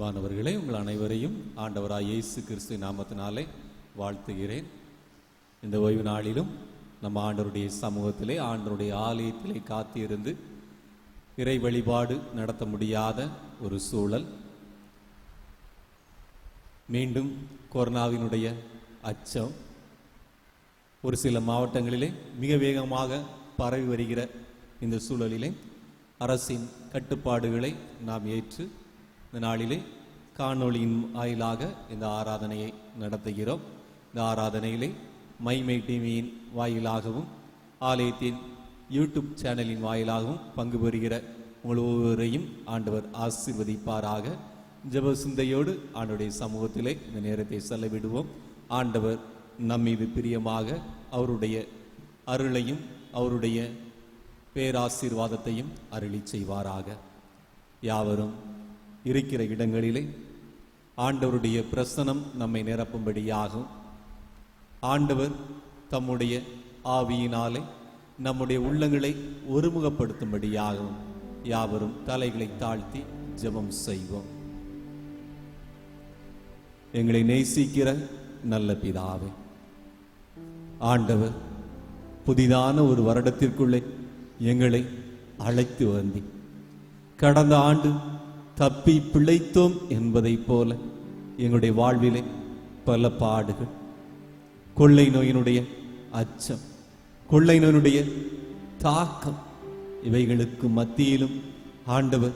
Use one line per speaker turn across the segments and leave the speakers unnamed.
அன்பானவர்களே, உங்கள் அனைவரையும் ஆண்டவராய் இயேசு கிறிஸ்து நாமத்தினாலே வாழ்த்துகிறேன். இந்த ஓய்வு நாளிலும் நம்ம ஆண்டவருடைய சமூகத்திலே, ஆண்டவருடைய ஆலயத்திலே காத்திருந்து இறை வழிபாடு நடத்த முடியாத ஒரு சூழல், மீண்டும் கொரோனாவினுடைய அச்சம் ஒரு சில மாவட்டங்களிலே மிக வேகமாக பரவி வருகிற இந்த சூழலிலே அரசின் கட்டுப்பாடுகளை நாம் ஏற்று இந்த நாளிலே காணொளியின் வாயிலாக இந்த ஆராதனையை நடத்துகிறோம். இந்த ஆராதனையிலே மைமை டிவியின் வாயிலாகவும் ஆலயத்தின் யூடியூப் சேனலின் வாயிலாகவும் பங்கு பெறுகிற உங்கள் ஒவ்வொருவரையும் ஆண்டவர் ஆசீர்வதிப்பாராக. ஜெப சிந்தையோடு ஆண்டவருடைய சமூகத்திலே இந்த நேரத்தை செலவிடுவோம். ஆண்டவர் நம்மீது பிரியமாக அவருடைய அருளையும் அவருடைய பேராசீர்வாதத்தையும் அருளி செய்வாராக. யாவரும் இருக்கிற இடங்களிலே ஆண்டவருடைய பிரசனம் நம்மை நிரப்பும்படியாகும். ஆண்டவர் தம்முடைய ஆவியினாலே நம்முடைய உள்ளங்களை ஒருமுகப்படுத்தும்படியாகும். யாவரும் தலைகளை தாழ்த்தி ஜெபம் செய்வோம். எங்களை நேசிக்கிற நல்ல பிதாவே, ஆண்டவர் புதிதான ஒரு வருடத்திற்குள்ளே எங்களை அழைத்து வந்தி கடந்த ஆண்டு தப்பி பிழைத்தோம் என்பதை போல எங்களுடைய வாழ்விலே பல பாடுகள், கொள்ளை நோயினுடைய அச்சம், கொள்ளை நோயினுடைய தாக்கம், இவைகளுக்கு மத்தியிலும் ஆண்டவர்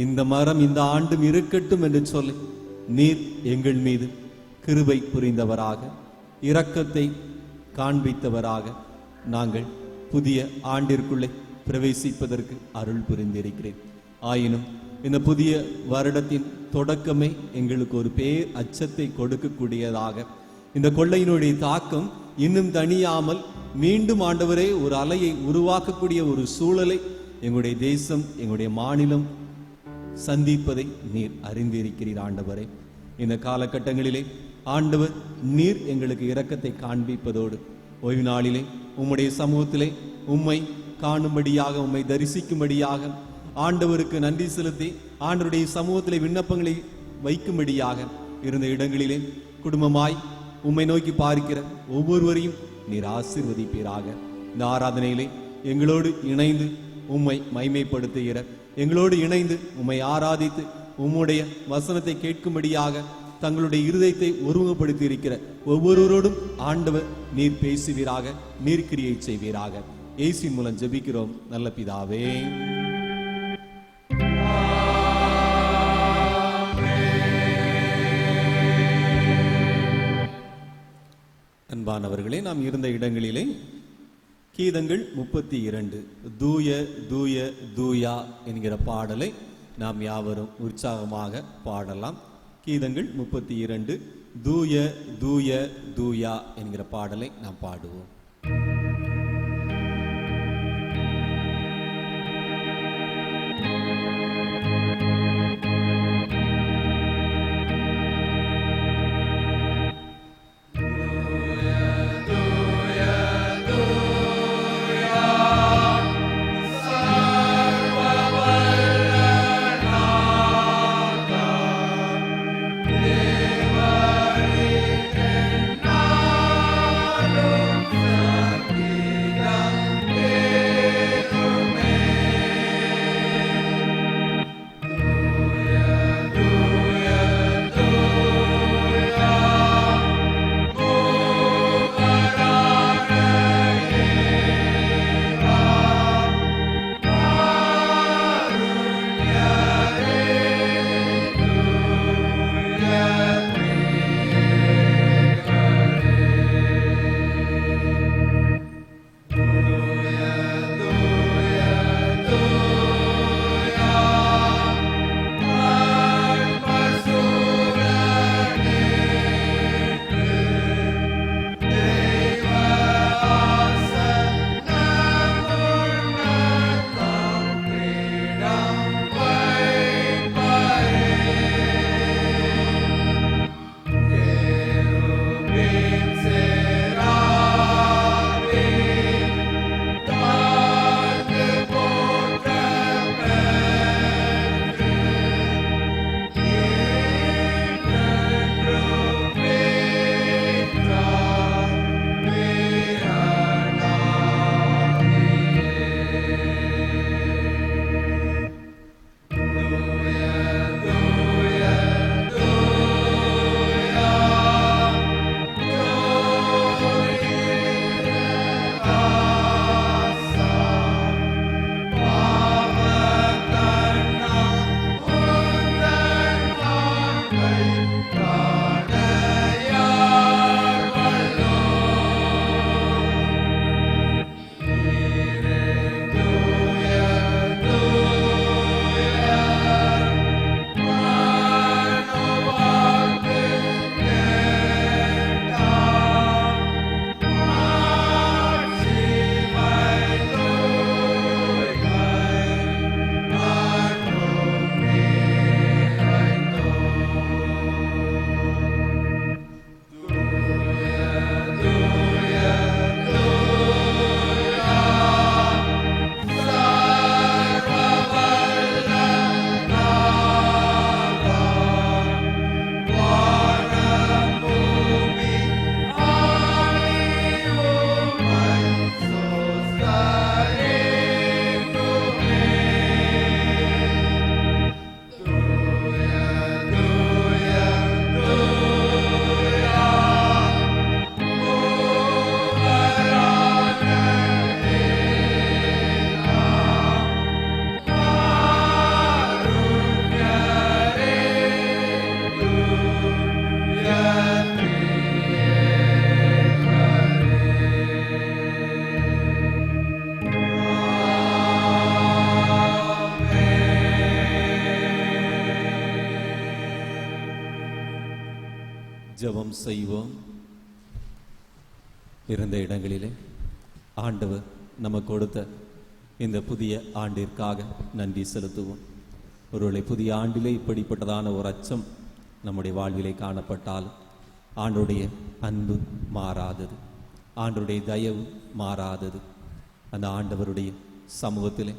இந்த மரம் இந்த ஆண்டும் இருக்கட்டும் என்று சொல்லி நீர் எங்கள் மீது கிருபை புரிந்தவராக, இரக்கத்தை காண்பித்தவராக நாங்கள் புதிய ஆண்டிற்குள்ளே பிரவேசிப்பதற்கு அருள் புரிந்திருக்கிறேன். ஆயினும் இந்த புதிய வருடத்தின் தொடக்கமே எங்களுக்கு ஒரு பேர் அச்சத்தை கொடுக்கக்கூடியதாக, இந்த கொள்ளையினுடைய தாக்கம் இன்னும் தணியாமல் மீண்டும் ஆண்டவரே ஒரு அலையை உருவாக்கக்கூடிய ஒரு சூழலை எங்களுடைய தேசம், எங்களுடைய மாநிலம் சந்திப்பதை நீர் அறிந்திருக்கிறீர். ஆண்டவரே, இந்த காலகட்டங்களிலே ஆண்டவர் நீர் எங்களுக்கு இரக்கத்தை காண்பிப்பதோடு ஓய்வு நாளிலே உம்முடைய சமூகத்திலே உம்மை காணும்படியாக, உம்மை தரிசிக்கும்படியாக, ஆண்டவருக்கு நன்றி செலுத்தி ஆண்டவருடைய சமூகத்திலே விண்ணப்பங்களை வைக்கும்படியாக இருந்த இடங்களிலே குடும்பமாய் உம்மை நோக்கி பார்க்கிற ஒவ்வொருவரையும் நீர் ஆசீர்வதிப்பீராக. இந்த ஆராதனையிலே எங்களோடு இணைந்து உம்மை மைமைப்படுத்துகிற, எங்களோடு இணைந்து உம்மை ஆராதித்து உம்முடைய வசனத்தை கேட்கும்படியாக தங்களுடைய இருதயத்தை ஒருமுகப்படுத்தி இருக்கிற ஒவ்வொருவரோடும் ஆண்டவர் நீர் பேசுவீராக, நீர் கிரியை செய்வீராக. இயேசுவின் மூலம் ஜெபிக்கிறோம் நல்ல பிதாவே. அன்பானவர்களே, நாம் இருந்த இடங்களிலே கீதங்கள் 32 தூய தூய தூயா என்கிற பாடலை நாம் யாவரும் உற்சாகமாக பாடலாம். கீதங்கள் 32 தூய தூய தூயா என்கிற பாடலை நாம் பாடுவோம்.
Devari
ஜெபம் செய்வோம். இருந்த இடங்களிலே ஆண்டவர் நமக்கு கொடுத்த இந்த புதிய ஆண்டிற்காக நன்றி செலுத்துவோம். ஒருவேளை புதிய ஆண்டிலே இப்படிப்பட்டதான ஒரு அச்சம் நம்முடைய வாழ்விலே காணப்பட்டாலும் ஆண்டுடைய அன்பு மாறாதது, ஆண்டுடைய தயவு மாறாதது. அந்த ஆண்டவருடைய சமூகத்திலே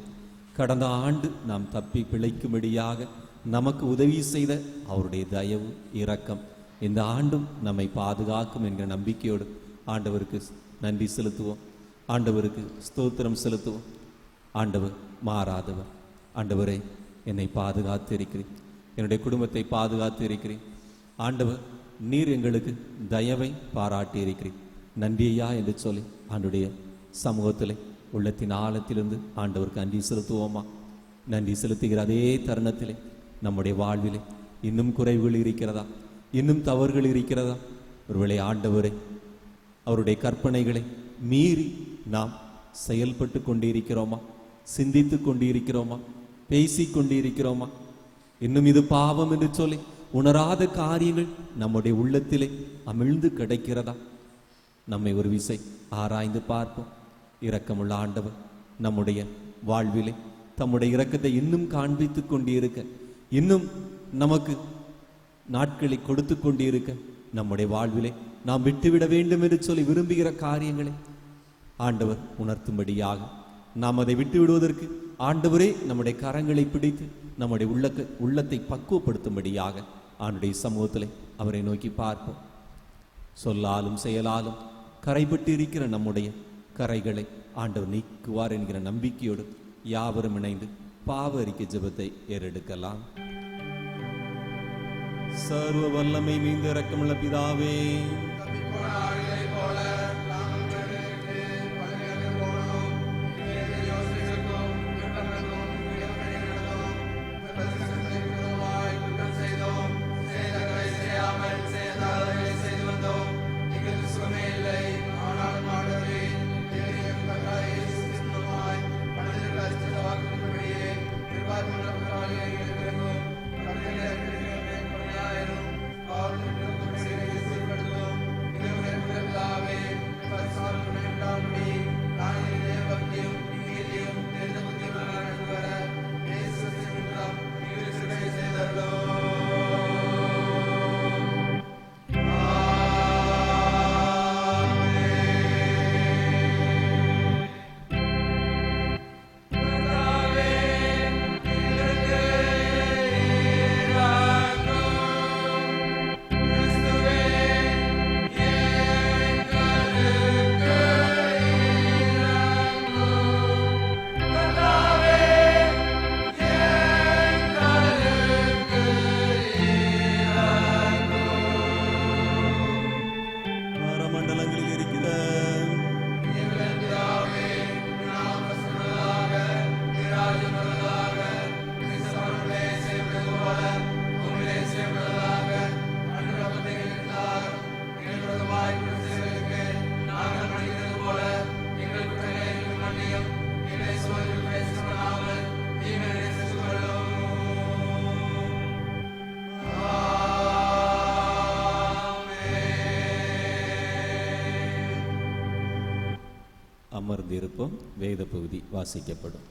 கடந்த ஆண்டு நாம் தப்பி பிழைக்கும்படியாக நமக்கு உதவி செய்த அவருடைய தயவு இரக்கம் இந்த ஆண்டும் நம்மை பாதுகாக்கும் என்கிற நம்பிக்கையோடு ஆண்டவருக்கு நன்றி செலுத்துவோம். ஆண்டவருக்கு ஸ்தோத்திரம் செலுத்துவோம். ஆண்டவர் மாறாதவர். ஆண்டவரை என்னை பாதுகாத்து இருக்கிறேன், என்னுடைய குடும்பத்தை பாதுகாத்து இருக்கிறேன். ஆண்டவர் நீர் எங்களுக்கு தயவை பாராட்டி இருக்கிறேன், நன்றியா என்று சொல்லி ஆண்டுடைய சமூகத்திலே உள்ளத்தின் ஆழத்திலிருந்து ஆண்டவருக்கு நன்றி செலுத்துவோமா? நன்றி செலுத்துகிற அதே தருணத்திலே நம்முடைய வாழ்விலே இன்னும் குறைவுகள் இருக்கிறதா, இன்னும் தவறுகள் இருக்கிறதா? ஒருவேளை ஆண்டவரை அவருடைய கற்பனைகளை மீறி நாம் செயல்பட்டு கொண்டிருக்கிறோமா, சிந்தித்து கொண்டிருக்கிறோமா, பேசி கொண்டிருக்கிறோமா? இன்னும் இது பாவம் என்று சொல்லி உணராத காரியங்கள் நம்முடைய உள்ளத்திலே அமிழ்ந்து கிடைக்கிறதா? நம்மை ஒரு விசை ஆராய்ந்து பார்ப்போம். இரக்கமுள்ள ஆண்டவர் நம்முடைய வாழ்விலே தம்முடைய இரக்கத்தை இன்னும் காண்பித்து கொண்டிருக்க, இன்னும் நமக்கு நாட்களை கொடுத்து கொண்டிருக்க, நம்முடைய வாழ்விலே நாம் விட்டுவிட வேண்டும் என்று சொல்லி விரும்புகிற காரியங்களை ஆண்டவர் உணர்த்தும்படியாக நாம் அதை விட்டு விடுவதற்கு ஆண்டவரே நம்முடைய கரங்களை பிடித்து நம்முடைய உள்ளத்தை பக்குவப்படுத்தும்படியாக ஆண்டுடைய சமூகத்திலே அவரை நோக்கி பார்ப்போம். சொல்லாலும் செயலாலும் கரைபட்டு இருக்கிற நம்முடைய கரைகளை ஆண்டவர் நீக்குவார் என்கிற நம்பிக்கையோடு யாவரும் இணைந்து பாவ அறிக்கை ஜெபத்தை ஏறெடுக்கலாம். சர்வ வல்லமை மீது இரக்கமுள்ள பிதாவே, அமர்ந்திருப்போம். வேத பகுதி வாசிக்கப்படும்.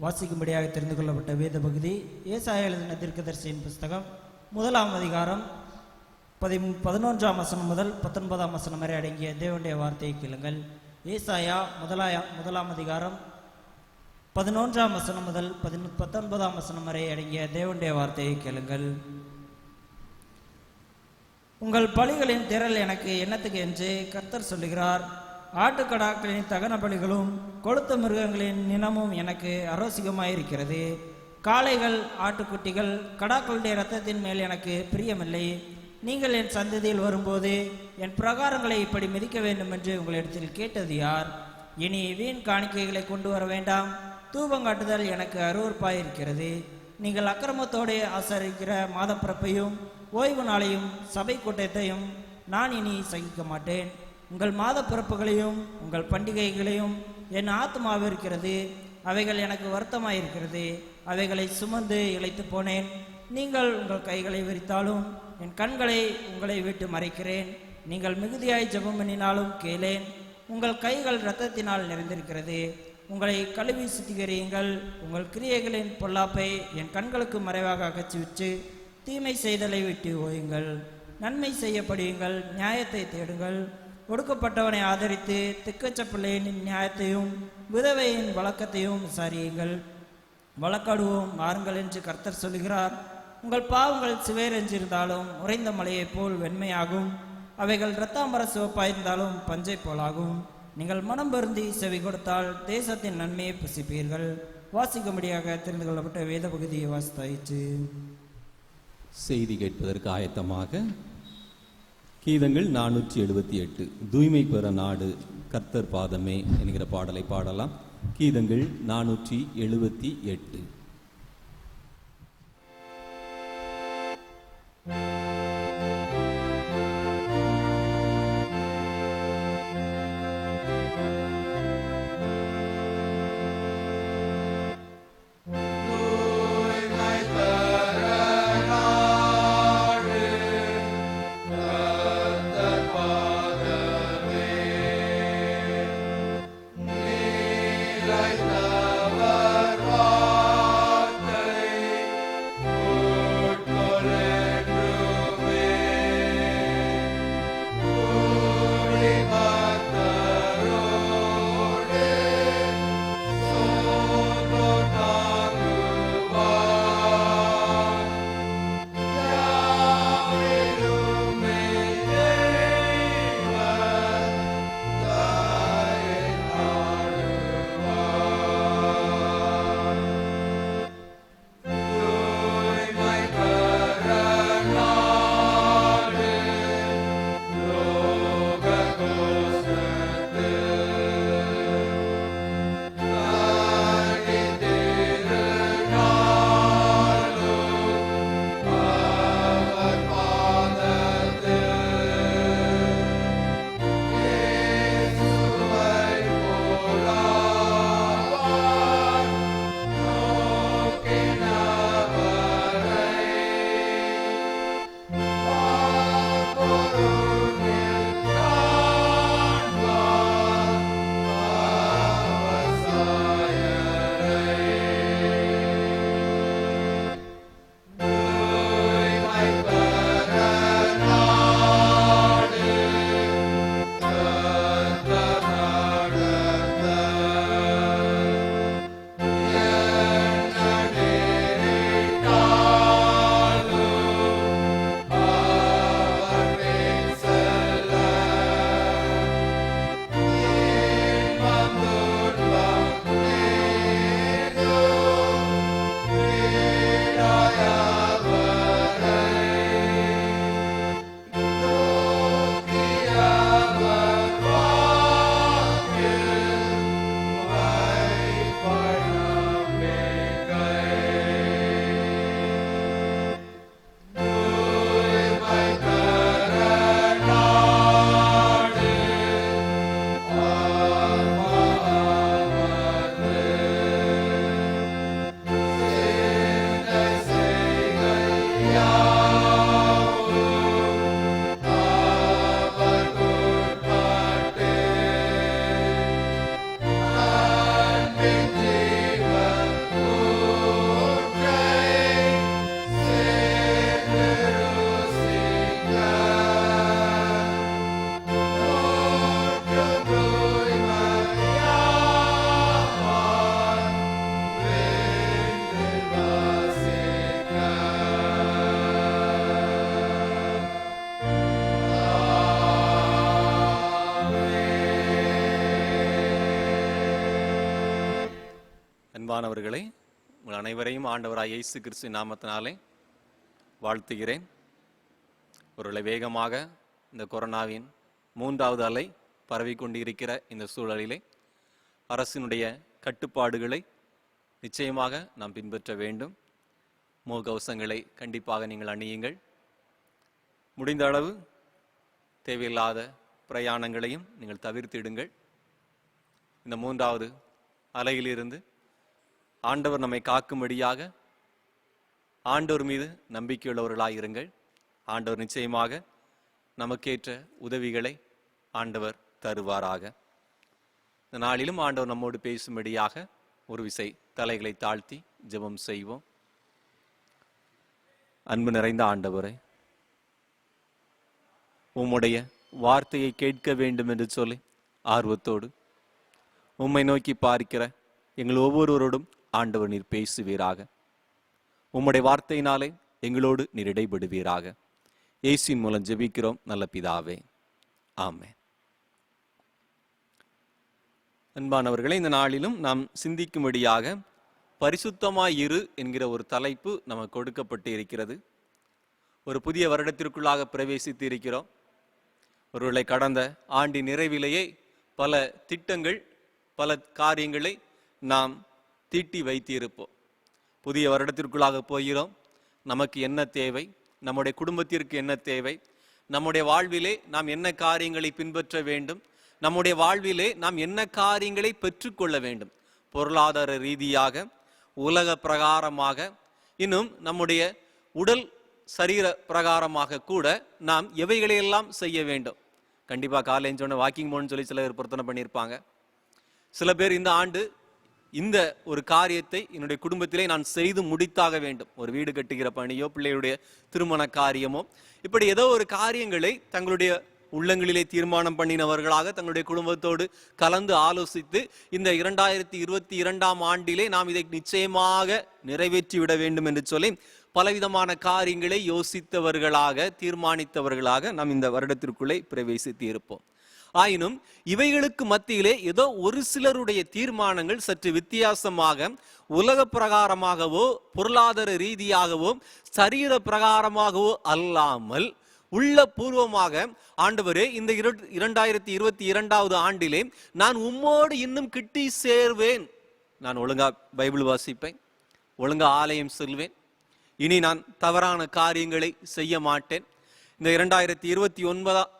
வாசிக்கும்படியாக தெரிந்து கொள்ளப்பட்ட வேத பகுதி ஏசாயா எழுதின தீர்க்கதரிசியின் புஸ்தகம் 1ஆம் அதிகாரம் 11ஆம் வசனம் முதல் 19ஆம் வசனம் வரை அடங்கிய தேவனுடைய வார்த்தையை கேளுங்கள். ஏசாயா 1ஆம் அதிகாரம் 11ஆம் வசனம் முதல் 19ஆம் வசனம் வரை அடங்கிய தேவனுடைய வார்த்தையை கேளுங்கள். உங்கள் பலிகளின் திரள் எனக்கு என்னத்துக்கு என்று கர்த்தர் சொல்லுகிறார். ஆட்டுக்கடாக்களின் தகன பலிகளும் கொழுத்த மிருகங்களின் நினமும் எனக்கு அரோசிகமாயிருக்கிறது. காளைகள் ஆட்டுக்குட்டிகள் கடாக்களுடைய இரத்தத்தின் மேல் எனக்கு பிரியமில்லை. நீங்கள் என் சந்ததியில் வரும்போது என் பிரகாரங்களை இப்படி மிதிக்க வேண்டும் என்று உங்களிடத்தில் கேட்டது யார்? இனி வீண் காணிக்கைகளை கொண்டு வர வேண்டாம். தூபங்காட்டுதல் எனக்கு அருவருப்பாயிருக்கிறது. நீங்கள் அக்கிரமத்தோடு ஆசரிக்கிற மாதப்பிறப்பையும் ஓய்வு நாளையும் சபை கூட்டத்தையும் நான் இனி சகிக்க மாட்டேன். உங்கள் மாதப்பிறப்புகளையும் உங்கள் பண்டிகைகளையும் என் ஆத்மாவிருக்கிறது. அவைகள் எனக்கு வருத்தமாயிருக்கிறது. அவைகளை சுமந்து இளைத்து போனேன். நீங்கள் உங்கள் கைகளை விரித்தாலும் என் கண்களை உங்களை விட்டு மறைக்கிறேன். நீங்கள் மிகுதியாய் ஜெபம் பண்ணினாலும் கேளேன். உங்கள் கைகள் இரத்தத்தினால் நிறைந்திருக்கிறது. உங்களை கழுவி சுத்திகரியுங்கள். உங்கள் கிரியைகளின் பொல்லாப்பை என் கண்களுக்கு மறைவாக அகற்றிவிட்டு தீமை செய்தலை விட்டு ஓயுங்கள். நன்மை செய்யப்படுங்கள், நியாயத்தை தேடுங்கள். ஒடுக்கப்பட்டவனை ஆதரித்து திக்கச்ச பிள்ளையின் நியாயத்தையும் விதவையின் வழக்கத்தையும் விசாரியுங்கள். வழக்காடுவோம் வாருங்கள் என்று கர்த்தர் சொல்லுகிறார். உங்கள் பாவங்கள் சிவேரெஞ்சிருந்தாலும் உறைந்த மலையைப் போல் வெண்மையாகும். அவைகள் இரத்தாம்பர சிவப்பாயிருந்தாலும் பஞ்சை போலாகும். நீங்கள் மனம் வருந்தி செவி கொடுத்தால் தேசத்தின் நன்மையை புசிப்பீர்கள். வாசிக்கும்படியாக தெரிந்து கொள்ளப்பட்ட வேத பகுதியை வாசித்தாயிற்று.
செய்தி கேட்பதற்கு ஆயத்தமாக கீதங்கள் 478 தூய்மை பெற நாடு கர்த்தர் பாதமே என்கிற பாடலை பாடலாம். கீதங்கள் 478.
அன்பானவர்களே, உங்கள் அனைவரையும் ஆண்டவராய் இயேசு கிறிஸ்து நாமத்தினாலே வாழ்த்துகிறேன். ஒருவேளை வேகமாக இந்த கொரோனாவின் 3வது அலை பரவிக்கொண்டிருக்கிற இந்த சூழலிலே அரசினுடைய கட்டுப்பாடுகளை நிச்சயமாக நாம் பின்பற்ற வேண்டும். முகக்கவசங்களை கண்டிப்பாக நீங்கள் அணியுங்கள். முடிந்த அளவு தேவையில்லாத பிரயாணங்களையும் நீங்கள் தவிர்த்திடுங்கள். இந்த 3வது அலையிலிருந்து ஆண்டவர் நம்மை காக்கும்படியாக ஆண்டவர் மீது நம்பிக்கையுள்ளவர்களாயிருங்கள். ஆண்டவர் நிச்சயமாக நமக்கேற்ற உதவிகளை ஆண்டவர் தருவாராக. இந்த நாளிலும் ஆண்டவர் நம்மோடு பேசும்படியாக ஒரு விசை தலைகளை தாழ்த்தி ஜெபம் செய்வோம். அன்பு நிறைந்த ஆண்டவரே, உம்முடைய வார்த்தையை கேட்க வேண்டும் என்று சொல்லி ஆர்வத்தோடு உம்மை நோக்கி பார்க்கிற எங்கள் ஒவ்வொருவரோடும் ஆண்டவர் நீர் பேசுவீராக. உம்முடைய வார்த்தையினாலே எங்களோடு நீர் இடைபடுவீராக. இயேசுவின் மூலம் ஜெபிக்கிறோம் நல்ல பிதாவே, ஆமென். அன்பானவர்களே, இந்த நாளிலும் நாம் சிந்திக்கும்படியாக பரிசுத்தமாய் இரு என்கிற ஒரு தலைப்பு நமக்கு கொடுக்கப்பட்டு இருக்கிறது. ஒரு புதிய வருடத்திற்குள்ளாக பிரவேசித்து இருக்கிறோம். ஒருவேளை கடந்த ஆண்டின் நிறைவிலேயே பல திட்டங்கள், பல காரியங்களை நாம் தீட்டி வைத்திருப்போம். புதிய வருடத்திற்குள்ளாக போகிறோம். நமக்கு என்ன தேவை, நம்முடைய குடும்பத்திற்கு என்ன தேவை, நம்முடைய வாழ்விலே நாம் என்ன காரியங்களை பின்பற்ற வேண்டும், நம்முடைய வாழ்விலே நாம் என்ன காரியங்களை பெற்றுக்கொள்ள வேண்டும், பொருளாதார ரீதியாக, உலக பிரகாரமாக, இன்னும் நம்முடைய உடல் சரீர பிரகாரமாக கூட நாம் எவைகளையெல்லாம் செய்ய வேண்டும். கண்டிப்பாக காலைன்னு சொன்ன வாக்கிங் போகணும்னு சொல்லி சில பேர் பிரார்த்தனை பண்ணியிருப்பாங்க. சில பேர் இந்த ஆண்டு இந்த ஒரு காரியத்தை என்னுடைய குடும்பத்திலே நான் செய்து முடித்தாக வேண்டும். ஒரு வீடு கட்டுகிற பணியோ, பிள்ளையுடைய திருமண காரியமோ, இப்படி ஏதோ ஒரு காரியங்களை தங்களுடைய உள்ளங்களிலே தீர்மானம் பண்ணினவர்களாக தங்களுடைய குடும்பத்தோடு கலந்து ஆலோசித்து இந்த 2022ஆம் ஆண்டிலே நாம் இதை நிச்சயமாக நிறைவேற்றி விட வேண்டும் என்று சொல்லி பலவிதமான காரியங்களை யோசித்தவர்களாக, தீர்மானித்தவர்களாக நாம் இந்த வருடத்திற்குள்ளே பிரவேசித்து இருப்போம். ஆயினும் இவைகளுக்கு மத்தியிலே ஏதோ ஒரு சிலருடைய தீர்மானங்கள் சற்று வித்தியாசமாக, உலக பிரகாரமாகவோ, பொருளாதார ரீதியாகவோ, சரீர பிரகாரமாகவோ அல்லாமல் உள்ள பூர்வமாக, ஆண்டவரே இந்த 2022வது ஆண்டிலே நான் உம்மோடு இன்னும் கிட்டி சேர்வேன், நான் ஒழுங்கா பைபிள் வாசிப்பேன், ஒழுங்கா ஆலயம் செல்வேன், இனி நான் தவறான காரியங்களை செய்ய மாட்டேன், இந்த 2021வது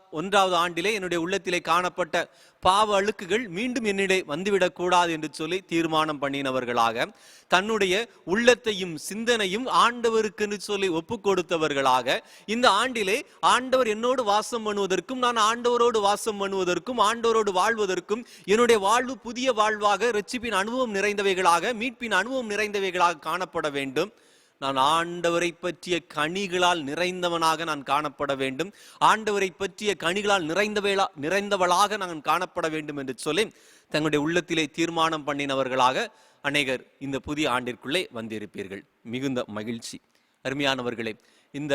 ஆண்டிலே என்னுடைய உள்ளத்திலே காணப்பட்ட பாவ அழுக்குகள் மீண்டும் என்னிடையே வந்துவிடக் கூடாது என்று சொல்லி தீர்மானம் பண்ணினவர்களாக, தன்னுடைய உள்ளத்தையும் சிந்தனையும் ஆண்டவருக்கு சொல்லி ஒப்பு கொடுத்தவர்களாக, இந்த ஆண்டிலே ஆண்டவர் என்னோடு வாசம் பண்ணுவதற்கும், நான் ஆண்டவரோடு வாசம் பண்ணுவதற்கும், ஆண்டவரோடு வாழ்வதற்கும், என்னுடைய வாழ்வு புதிய வாழ்வாக, இரட்சிப்பின் அனுபவம் நிறைந்தவைகளாக, மீட்பின் அனுபவம் நிறைந்தவைகளாக காணப்பட வேண்டும். நான் ஆண்டவரை பற்றிய கனிகளால் நிறைந்தவனாக நான் காணப்பட வேண்டும், ஆண்டவரை பற்றிய கனிகளால் நிறைந்தவளாக நான் காணப்பட வேண்டும் என்று சொல்லி தங்களுடைய உள்ளத்திலே தீர்மானம் பண்ணினவர்களாக அநேகர் இந்த புதிய ஆண்டிற்குள்ளே வந்திருப்பீர்கள். மிகுந்த மகிழ்ச்சி. அருமையானவர்களே, இந்த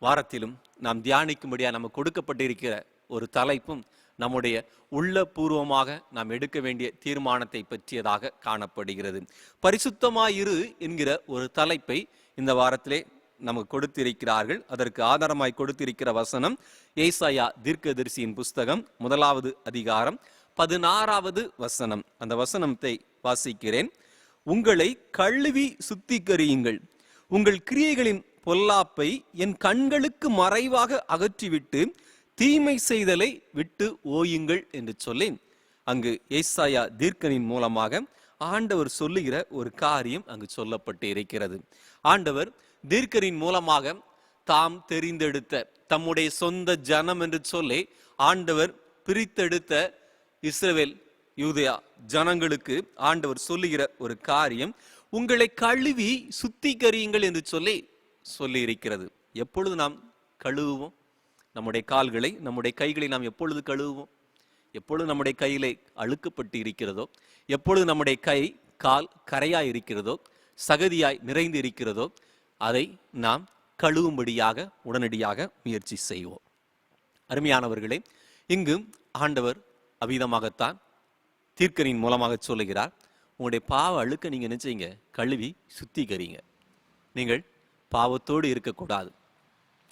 வாரத்திலும் நாம் தியானிக்கும்படியாக நமக்கு கொடுக்கப்பட்டிருக்கிற ஒரு தலைப்பும் நம்முடைய உள்ளபூர்வமாக நாம் எடுக்க வேண்டிய தீர்மானத்தை பற்றியதாக காணப்படுகிறது. பரிசுத்தமாயிரு என்கிற ஒரு தலைப்பை இந்த வாரத்திலே நமக்கு கொடுத்திருக்கிறார்கள். அதற்கு ஆதாரமாய் கொடுத்திருக்கிற வசனம் ஏசாயா தீர்க்கதரிசியின் புஸ்தகம் 1வது அதிகாரம் 16வது வசனம். அந்த வசனத்தை வாசிக்கிறேன். உங்களை கழுவி சுத்திகரியுங்கள், உங்கள் கிரியைகளின் பொல்லாப்பை என் கண்களுக்கு மறைவாக அகற்றிவிட்டு தீமை செய்தலை விட்டு ஓயுங்கள் என்று சொல்லி அங்கு ஏசாயா தீர்க்கனின் மூலமாக ஆண்டவர் சொல்லுகிற ஒரு காரியம் அங்கு சொல்லப்பட்டு இருக்கிறது. ஆண்டவர் தீர்க்கனின் மூலமாக தாம் தெரிந்தெடுத்த தம்முடைய சொந்த ஜனம் என்று சொல்லி ஆண்டவர் பிரித்தெடுத்த இஸ்ரவேல் யூதேயா ஜனங்களுக்கு ஆண்டவர் சொல்லுகிற ஒரு காரியம், உங்களை கழுவி சுத்திகரியுங்கள் என்று சொல்லி இருக்கிறது. எப்பொழுது நாம் கழுவுவோம்? நம்முடைய கால்களை, நம்முடைய கைகளை நாம் எப்பொழுது கழுவுவோம்? எப்பொழுது நம்முடைய கையிலே அழுக்கப்பட்டு இருக்கிறதோ, எப்பொழுது நம்முடைய கை கால் கரையாய் இருக்கிறதோ, சகதியாய் நிறைந்து இருக்கிறதோ, அதை நாம் கழுவும்படியாக உடனடியாக முயற்சி செய்வோம். அருமையானவர்களே, இங்கு ஆண்டவர் அவ்விதமாகத்தான் தீர்க்கனின் மூலமாக சொல்லுகிறார். உங்களுடைய பாவ அழுக்க நீங்க என்ன செய்யுங்க? கழுவி சுத்திகரிங்க. நீங்கள் பாவத்தோடு இருக்கக்கூடாது,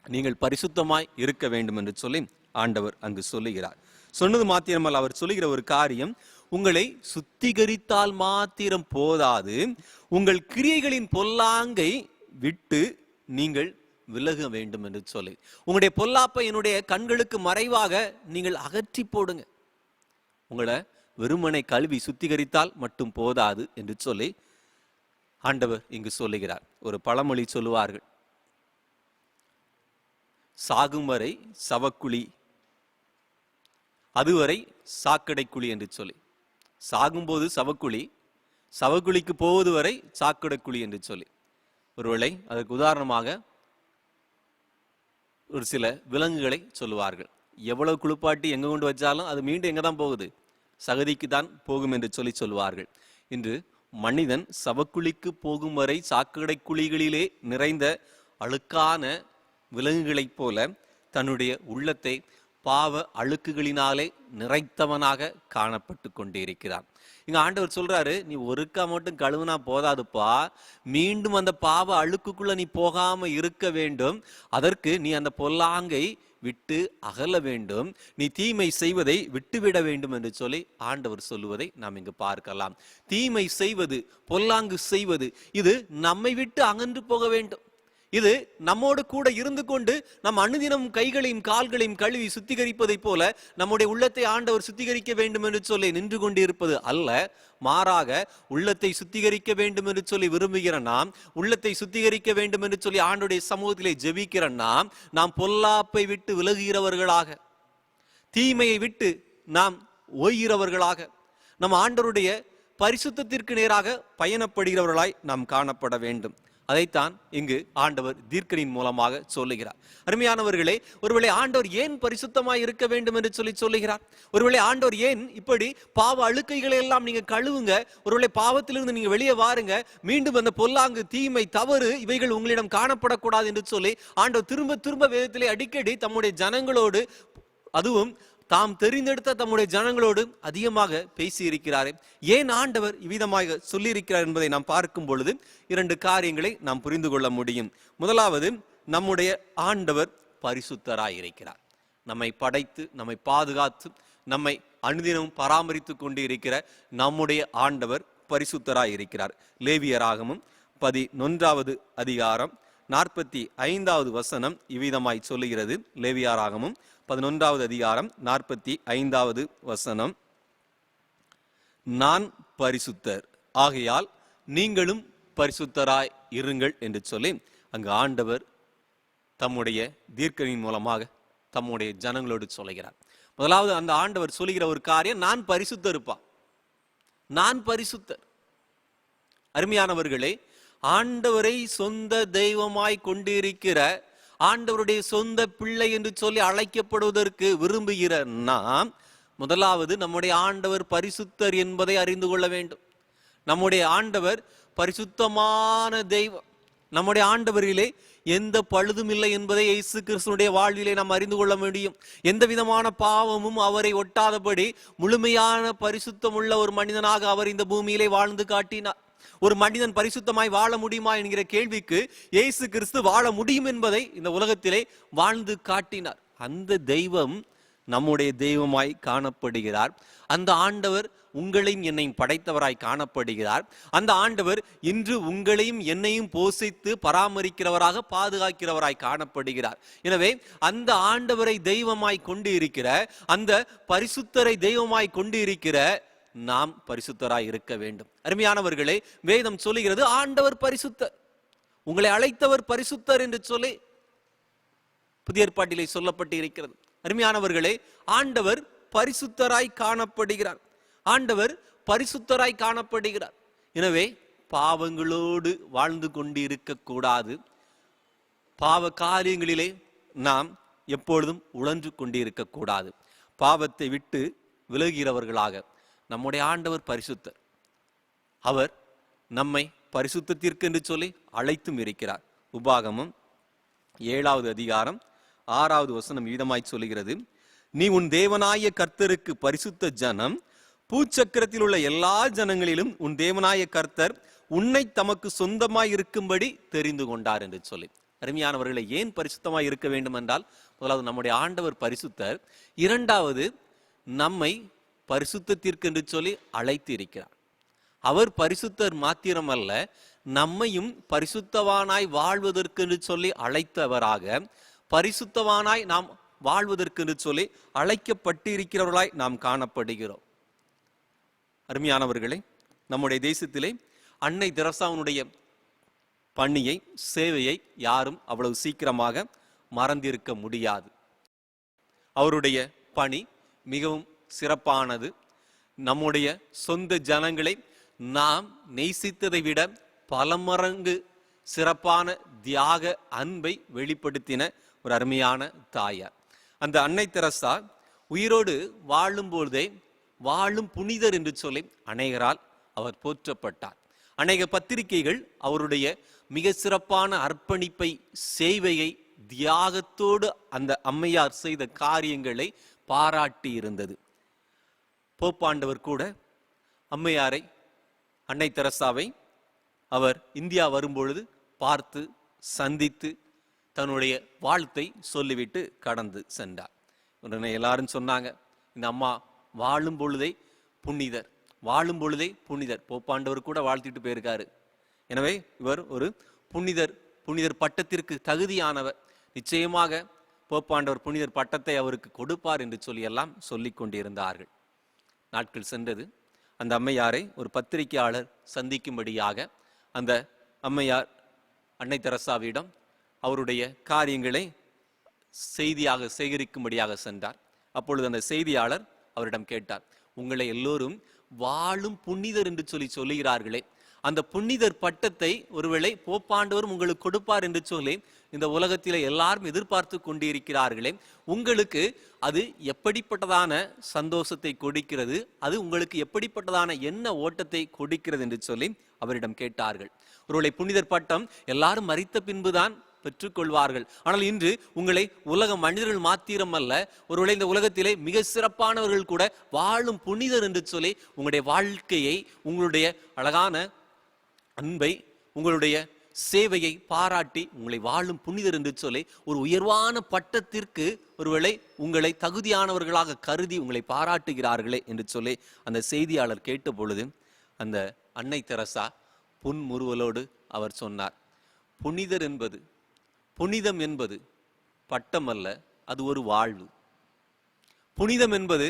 நீங்கள் பரிசுத்தமாய் இருக்க வேண்டும் என்று சொல்லி ஆண்டவர் அங்கு சொல்லுகிறார். சொன்னது மாத்திரமல்ல, அவர் சொல்லுகிற ஒரு காரியம், உங்களை சுத்திகரித்தால் மாத்திரம் போதாது, உங்கள் கிரியைகளின் பொல்லாங்கை விட்டு நீங்கள் விலக வேண்டும் என்று சொல்லி, உங்களுடைய பொல்லாப்பை என்னுடைய கண்களுக்கு மறைவாக நீங்கள் அகற்றி போடுங்க. உங்களை வெறுமனை கழுவி சுத்திகரித்தால் மட்டும் போதாது என்று சொல்லி ஆண்டவர் இங்கு சொல்லுகிறார். ஒரு பழமொழி சொல்லுவார்கள், சாகும் வரை சவக்குழி, அதுவரை சாக்கடை குழி என்று சொல்லி. சாகும்போது சவக்குழி, சவக்குழிக்கு போவது வரை சாக்கடை குழி என்று சொல்லி. ஒருவேளை அதற்கு உதாரணமாக ஒரு சில விலங்குகளை சொல்லுவார்கள். எவ்வளவு குளிப்பாட்டி எங்க கொண்டு வச்சாலும் அது மீண்டும் எங்க தான் போகுது? சகதிக்கு தான் போகும் என்று சொல்லி சொல்லுவார்கள். இன்று மனிதன் சவக்குழிக்கு போகும் வரை சாக்கடை குழிகளிலே நிறைந்த அழுக்கான விலங்குகளைப் போல தன்னுடைய உள்ளத்தை பாவ அழுக்குகளினாலே நிறைத்தவனாக காணப்பட்டு கொண்டிருக்கிறான். இங்க ஆண்டவர் சொல்றாரு, நீ ஒருக்கா மட்டும் கழுவுனா போதாதுப்பா, மீண்டும் அந்த பாவ அழுக்குக்குள்ள நீ போகாம இருக்க வேண்டும். அதற்கு நீ அந்த பொல்லாங்கை விட்டு அகல வேண்டும், நீ தீமை செய்வதை விட்டுவிட வேண்டும் என்று சொல்லி ஆண்டவர் சொல்லுவதை நாம் இங்கு பார்க்கலாம். தீமை செய்வது, பொல்லாங்கு செய்வது, இது நம்மை விட்டு அகன்று போக வேண்டும். இது நம்மோடு கூட இருந்து கொண்டு நம் அனுதினம் கைகளையும் கால்களையும் கழுவி சுத்திகரிப்பதை போல நம்முடைய உள்ளத்தை ஆண்டவர் சுத்திகரிக்க வேண்டும் என்று சொல்லி நின்று கொண்டிருப்பது அல்ல. மாறாக உள்ளத்தை சுத்திகரிக்க வேண்டும் என்று சொல்லி விரும்புகிற நாம், உள்ளத்தை சுத்திகரிக்க வேண்டும் என்று சொல்லி ஆண்டவருடைய சமூகத்திலே ஜெபிக்கிற நாம் பொல்லாப்பை விட்டு விலகுகிறவர்களாக, தீமையை விட்டு நாம் ஓய்கிறவர்களாக, நம் ஆண்டவருடைய பரிசுத்தத்திற்கு நேராக பயணப்படுகிறவர்களாய் நாம் காணப்பட வேண்டும். அதைத்தான் இங்கு ஆண்டவர் தீர்க்கனின் மூலமாக சொல்லுகிறார். அருமையானவர்களே, ஒருவேளை ஆண்டவர் ஏன் பரிசுத்தமாய் இருக்க வேண்டும் என்று சொல்லி சொல்லுகிறார்? ஒருவேளை ஆண்டவர் ஏன் இப்படி பாவ அழுக்கைகளை எல்லாம் நீங்க கழுவுங்க, ஒருவேளை பாவத்திலிருந்து நீங்க வெளியே வாருங்க, மீண்டும் அந்த பொல்லாங்கு, தீமை, தவறு இவைகள் உங்களிடம் காணப்படக்கூடாது என்று சொல்லி ஆண்டவர் திரும்ப திரும்ப வேதத்திலே அடிக்கடி தம்முடைய ஜனங்களோடு, அதுவும் தாம் தெரிந்தெடுத்த தம்முடைய ஜனங்களோடு அதிகமாக பேசி இருக்கிறாரே. ஏன் ஆண்டவர் இவ்விதமாக சொல்லியிருக்கிறார் என்பதை நாம் பார்க்கும் பொழுது 2 காரியங்களை நாம் புரிந்து கொள்ள முடியும். முதலாவது, நம்முடைய ஆண்டவர் பரிசுத்தராய் இருக்கிறார். நம்மை படைத்து, நம்மை பாதுகாத்து, நம்மை அனுதினமும் பராமரித்து கொண்டு இருக்கிற நம்முடைய ஆண்டவர் பரிசுத்தராய் இருக்கிறார். லேவியராகமம் 11வது அதிகாரம் 45வது வசனம் இவ்விதமாய் சொல்லுகிறது. லேவியராகமம் 11வது அதிகாரம் 45வது வசனம், நான் பரிசுத்தர், ஆகையால் நீங்களும் பரிசுத்தராய் இருங்கள் என்று சொல்லி அங்கு ஆண்டவர் தம்முடைய தீர்க்கனின் மூலமாக தம்முடைய ஜனங்களோடு சொல்லுகிறார். முதலாவது அந்த ஆண்டவர் சொல்லுகிற ஒரு காரியம், நான் பரிசுத்தருப்பா, நான் பரிசுத்தர். அருமையானவர்களே, ஆண்டவரை சொந்த தெய்வமாய் கொண்டிருக்கிற, ஆண்டவருடைய சொந்த பிள்ளை என்று சொல்லி அழைக்கப்படுவதற்கு விரும்புகிற நாம் முதலாவது நம்முடைய ஆண்டவர் பரிசுத்தர் என்பதை அறிந்து கொள்ள வேண்டும். நம்முடைய ஆண்டவர் பரிசுத்தமான தெய்வம். நம்முடைய ஆண்டவரிலே எந்த பழுதும் இல்லை என்பதை இயேசு கிறிஸ்துவினுடைய வாழ்விலே நாம் அறிந்து கொள்ள முடியும். எந்த விதமான பாவமும் அவரை ஒட்டாதபடி முழுமையான பரிசுத்தம் உள்ள ஒரு மனிதனாக அவர் இந்த பூமியிலே வாழ்ந்து காட்டினார். ஒரு மனிதன் பரிசுத்தமாய் வாழ முடியுமா என்கிற கேள்விக்கு இயேசு கிறிஸ்து வாழ முடியும் என்பதை இந்த உலகத்திலே வாழ்ந்து காட்டினார். அந்த தெய்வம் நம்முடைய தெய்வமாய் காணப்படுகிறார். அந்த ஆண்டவர் உங்களையும் என்னையும் படைத்தவராய் காணப்படுகிறார். அந்த ஆண்டவர் இன்று உங்களையும் என்னையும் போஷித்து பராமரிக்கிறவராக, பாதுகாக்கிறவராய் காணப்படுகிறார். எனவே அந்த ஆண்டவரை தெய்வமாய் கொண்டு இருக்கிற, அந்த பரிசுத்தரை தெய்வமாய் கொண்டு இருக்கிற நாம் பரிசுத்தராய் இருக்க வேண்டும். அருமையானவர்களே, வேதம் சொல்லுகிறது ஆண்டவர் பரிசுத்தர், உங்களை அழைத்தவர் பரிசுத்தர் என்று சொல்லி புதிய ஏற்பாட்டிலே சொல்லப்பட்டு இருக்கிறது. அருமையானவர்களே, ஆண்டவர் பரிசுத்தராய் காணப்படுகிறார். ஆண்டவர் பரிசுத்தராய் காணப்படுகிறார். எனவே பாவங்களோடு வாழ்ந்து கொண்டு இருக்க கூடாது. பாவ காரியங்களிலே நாம் எப்பொழுதும் உழன்று கொண்டிருக்க கூடாது. பாவத்தை விட்டு விலகிறவர்களாக நம்முடைய ஆண்டவர் பரிசுத்தர். அவர் நம்மை பரிசுத்தத்திற்கு என்று சொல்லி அழைத்தும் இருக்கிறார். உபாகமம் 7வது அதிகாரம் 6வது வசனம் வீதமாய் சொல்லுகிறது, நீ உன் தேவனாய கர்த்தருக்கு பரிசுத்த ஜனம், பூச்சக்கரத்தில் உள்ள எல்லா ஜனங்களிலும் உன் தேவனாய கர்த்தர் உன்னை தமக்கு சொந்தமாய் இருக்கும்படி தெரிந்து கொண்டார் என்று சொல்லி. அருமையானவர்களை, ஏன் பரிசுத்தமாய் இருக்க வேண்டும் என்றால், முதலாவது நம்முடைய ஆண்டவர் பரிசுத்தர், இரண்டாவது நம்மை பரிசுத்தத்திற்கு என்று சொல்லி அழைத்து இருக்கிறார். அவர் பரிசுத்தர் மாத்திரமல்ல, நம்மையும் பரிசுத்தவானாய் வாழ்வதற்கு என்று சொல்லி அழைத்தவராக, பரிசுத்தவானாய் நாம் வாழ்வதற்கு என்று சொல்லி அழைக்கப்பட்டிருக்கிறவர்களாய் நாம் காணப்படுகிறோம். அருமையானவர்களே, நம்முடைய தேசத்திலே அன்னை தெரசாவுடைய பணியை, சேவையை யாரும் அவ்வளவு சீக்கிரமாக மறந்திருக்க முடியாது. அவருடைய பணி மிகவும் சிறப்பானது. நம்முடைய சொந்த ஜனங்களை நாம் நேசித்ததை விட பல மடங்கு சிறப்பான தியாக அன்பை வெளிப்படுத்தின ஒரு அருமையான தாயார். அந்த அன்னை தெரசா உயிரோடு வாழும்பொழுதே வாழும் புனிதர் என்று சொல்லி அநேகரால் அவர் போற்றப்பட்டார். அநேக பத்திரிகைகள் அவருடைய மிக சிறப்பான அர்ப்பணிப்பை, சேவையை, தியாகத்தோடு அந்த அம்மையார் செய்த காரியங்களை பாராட்டி இருந்தது. போப்பாண்டவர் கூட அம்மையாரை, அன்னை தெரசாவை அவர் இந்தியா வரும்பொழுது பார்த்து சந்தித்து தன்னுடைய வாழ்த்தை சொல்லிவிட்டு கடந்து சென்றார். உடனே எல்லாரும் சொன்னாங்க, இந்த அம்மா வாழும் பொழுதே புனிதர், வாழும் பொழுதே புனிதர். போப்பாண்டவர் கூட வாழ்த்திட்டு போயிருக்காரு. எனவே இவர் ஒரு புனிதர் பட்டத்திற்கு தகுதியானவர். நிச்சயமாக போப்பாண்டவர் புனிதர் பட்டத்தை அவருக்கு கொடுப்பார் என்று சொல்லி எல்லாம் சொல்லிக் கொண்டிருந்தார்கள். நாட்கள் சென்றது. அந்த அம்மையாரை ஒரு பத்திரிகையாளர் சந்திக்கும்படியாக அந்த அம்மையார் அன்னை தெரசாவிடம் அவருடைய காரியங்களை செய்தியாக சேகரிக்கும்படியாக சென்றார். அப்பொழுது அந்த செய்தியாளர் அவரிடம் கேட்டார், உங்களை எல்லோரும் வாழும் புனிதர் என்று சொல்லுகிறார்களே, அந்த புனிதர் பட்டத்தை ஒருவேளை போப்பாண்டவரும் உங்களுக்கு கொடுப்பார் என்று சொல்லி இந்த உலகத்திலே எல்லாரும் எதிர்பார்த்து கொண்டிருக்கிறார்களே, உங்களுக்கு அது எப்படிப்பட்டதான சந்தோஷத்தை கொடுக்கிறது, அது உங்களுக்கு எப்படிப்பட்டதான என்ன ஓட்டத்தை கொடுக்கிறது என்று சொல்லி அவரிடம் கேட்டார்கள். ஒருவேளை புனிதர் பட்டம் எல்லாரும் மரித்த பின்புதான் பெற்றுக்கொள்வார்கள். ஆனால் இன்று உங்களை உலக மனிதர்கள் மாத்திரம் அல்ல, ஒருவேளை இந்த உலகத்திலே மிக சிறப்பானவர்கள் கூட வாழும் புனிதர் என்று சொல்லி உங்களுடைய வாழ்க்கையை, உங்களுடைய அழகான அன்பை, உங்களுடைய சேவையை பாராட்டி உங்களை வாழும் புனிதர் என்று சொல்லி ஒரு உயர்வான பட்டத்திற்கு ஒருவேளை உங்களை தகுதியானவர்களாக கருதி உங்களை பாராட்டுகிறார்களே என்று சொல்லி அந்த செய்தியாளர் கேட்ட பொழுது அந்த அன்னை தெரசா புன்முறுவலோடு அவர் சொன்னார், புனிதம் என்பது பட்டம் அல்ல, அது ஒரு வாழ்வு. புனிதம் என்பது